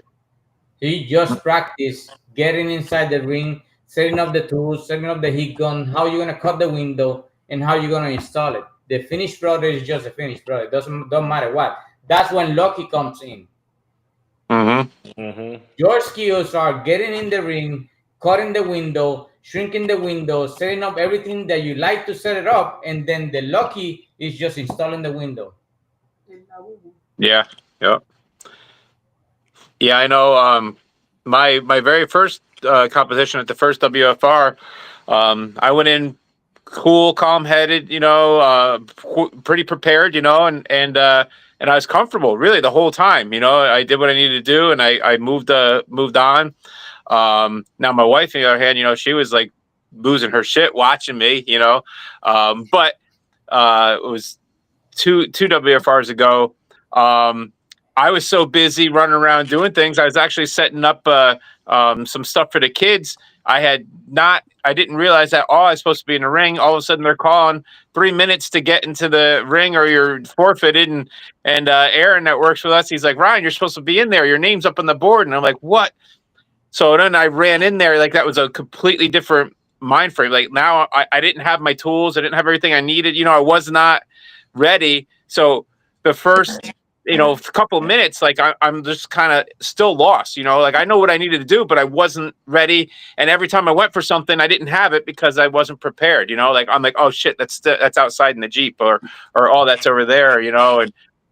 So you just practice getting inside the ring, setting up the tools, setting up the heat gun, how you're gonna cut the window, and how you're gonna install it. The finished product is just a finished product. Don't matter what. That's when lucky comes in. Your skills are getting in the ring, cutting the window, shrinking the window, setting up everything that you like to set it up, and then the lucky is just installing the window. Yeah. Yep. Yeah, I know. My very first competition at the first WFR, I went in cool, calm-headed, pretty prepared, and I was comfortable really the whole time. I did what I needed to do, and I moved on. Now my wife, on the other hand, she was like losing her shit watching me, but it was two WFRs ago. I was so busy running around doing things. I was actually setting up some stuff for the kids. I didn't realize that I was supposed to be in the ring. All of a sudden, they're calling 3 minutes to get into the ring, or you're forfeited. And Aaron that works with us, he's like, Ryan, you're supposed to be in there. Your name's up on the board. And I'm like, what? So then I ran in there. Like, that was a completely different mind frame. Like, now I didn't have my tools. I didn't have everything I needed. You know, I was not ready. So the first, couple minutes, like I'm just kind of still lost, like I know what I needed to do, but I wasn't ready. And every time I went for something, I didn't have it because I wasn't prepared, like I'm like, oh shit, that's outside in the Jeep, or oh, that's over there,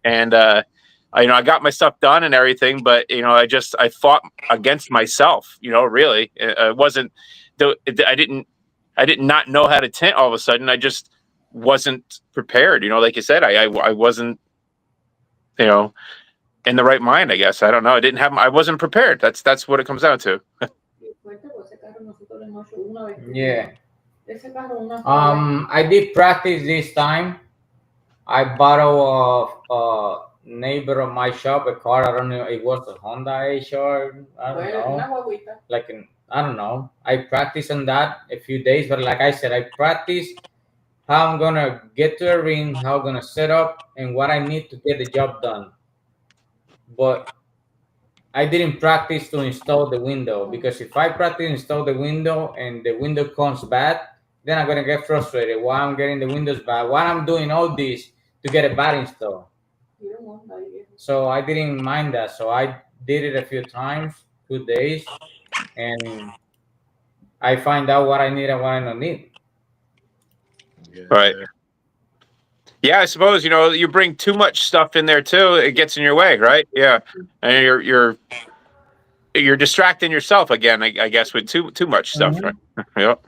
and I got my stuff done and everything, but I fought against myself, really. It wasn't, I didn't not know how to tint all of a sudden. I just wasn't prepared, like you said, I wasn't, in the right mind, I guess. I don't know. I wasn't prepared. That's what it comes down to. Yeah. I did practice this time. I borrowed a neighbor of my shop a car. I don't know. It was a Honda HR. I don't know. I don't know. I practiced on that a few days, but like I said, I practiced how I'm gonna get to a ring, how I'm gonna set up, and what I need to get the job done. But I didn't practice to install the window, because if I practice to install the window and the window comes bad, then I'm gonna get frustrated. Why I'm getting the windows bad? Why I'm doing all this to get a bad install? So I didn't mind that. So I did it a few times, 2 days, and I find out what I need and what I don't need. Right. Yeah, I suppose you bring too much stuff in there too. It gets in your way, right? Yeah, and you're distracting yourself again, I guess, with too much stuff. Right? Yep.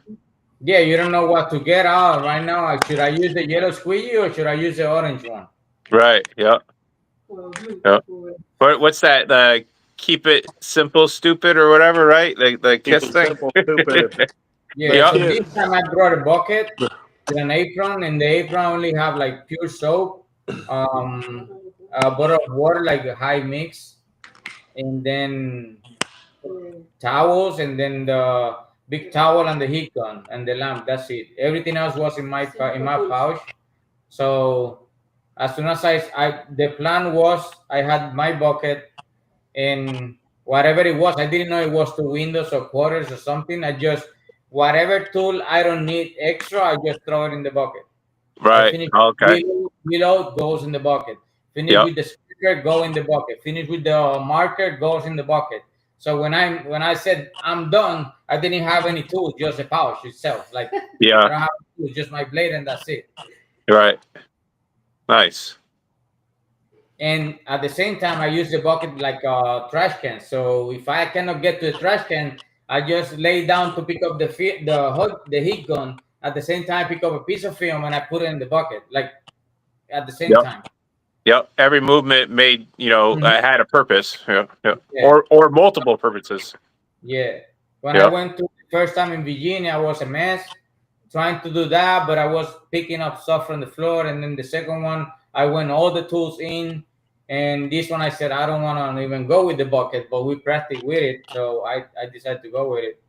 Yeah, you don't know what to get out right now. Should I use the yellow squeegee or should I use the orange one? Right. Yep. Yep. What's that? The keep it simple, stupid, or whatever, right? The kiss thing. Simple, stupid. Yeah. So this time I brought a bucket with an apron, and the apron only have like pure soap, a bottle of water, like a high mix, and then towels, and then the big towel and the heat gun and the lamp. That's it. Everything else was in my pouch. So as soon as the plan was, I had my bucket and whatever it was. I didn't know it was 2 windows or quarters or something. I just, whatever tool I don't need extra, I just throw it in the bucket. Right. Okay. Reload goes in the bucket. Finish with the sticker, go in the bucket. Finish with the marker, goes in the bucket. So when I said I'm done, I didn't have any tools, just a pouch itself. Like, I don't have tools, just my blade, and that's it. Right. Nice. And at the same time, I use the bucket like a trash can. So if I cannot get to the trash can, I just lay down to pick up the heat gun. At the same time, I pick up a piece of film and I put it in the bucket, like at the same time. Yep. Every movement made, had a purpose. Yeah. Or multiple purposes. Yeah. When I went to the first time in Virginia, I was a mess trying to do that, but I was picking up stuff from the floor. And then the second one, I went all the tools in. And this one, I said, I don't want to even go with the bucket, but we practiced with it. So I decided to go with it.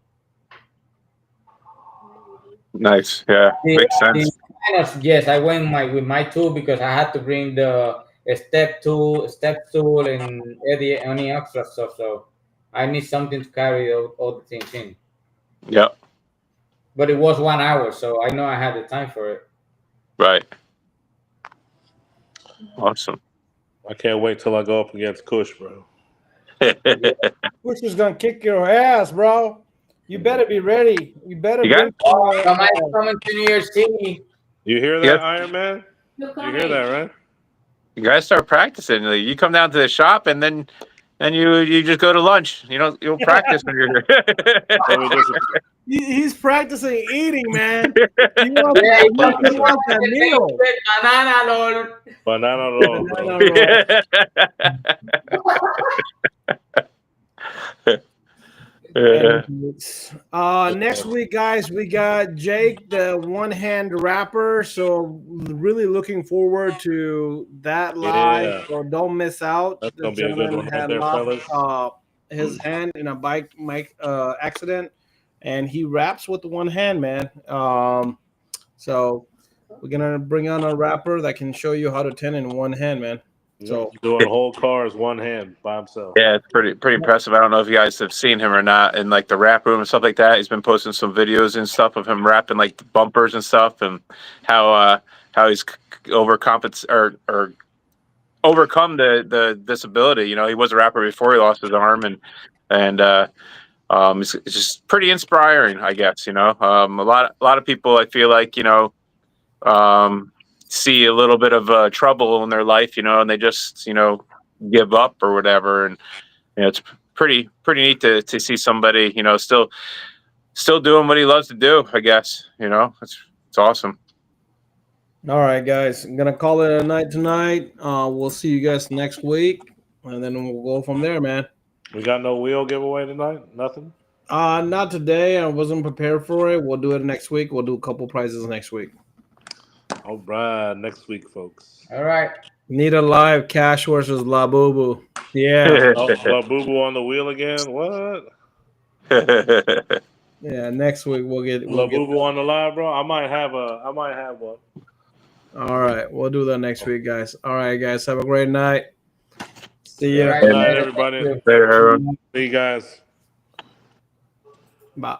Nice. Yeah. Makes sense. Yes, I went with my tool because I had to bring the step tool, and any extra stuff. So I need something to carry all the things in. Yep. But it was 1 hour, so I know I had the time for it. Right. Awesome. I can't wait till I go up against Kush, bro. Kush is gonna kick your ass, bro. You better be ready. You better be coming to New York City. You hear that, Iron Man? You hear that, right? You guys start practicing. You come down to the shop and then you just go to lunch. You'll practice when you're here. He's practicing eating, man. He wants that meal. Banana roll. Yeah. Next week, guys, we got Jake, the one-hand rapper. So really looking forward to that live. Yeah. So don't miss out. That's The gonna be a good gentleman one right had there, lost fellas. his hand in a bike accident, and he raps with the one hand, man. So we're gonna bring on a rapper that can show you how to ten in one hand, man. So Doing a whole car as one hand by himself. Yeah, it's pretty impressive. I don't know if you guys have seen him or not in like the rap room and stuff like that. He's been posting some videos and stuff of him rapping like the bumpers and stuff, and how he's overcome the disability. You know, he was a rapper before he lost his arm, and it's just pretty inspiring, I guess. You know, a lot of people, I feel like, you know, see a little bit of trouble in their life, you know, and they just, you know, give up or whatever. And you know, it's pretty neat to see somebody, you know, still doing what he loves to do, I guess. You know, it's awesome. all right, guys, I'm gonna call it a night tonight. We'll see you guys next week, and then we'll go from there, man. We got no wheel giveaway tonight? Nothing? Not today. I wasn't prepared for it. We'll do it next week. We'll do a couple prizes next week. All right, next week, folks. All right. Need a live Cash versus La Boo Boo. Yeah. La Boo Boo on the wheel again? What? Yeah, next week we'll get La Boo Boo on the live, bro. I might have one. All right, we'll do that next week, guys. All right, guys, have a great night. See you. All right, Good night, everybody. There, everyone. See you guys. Bye.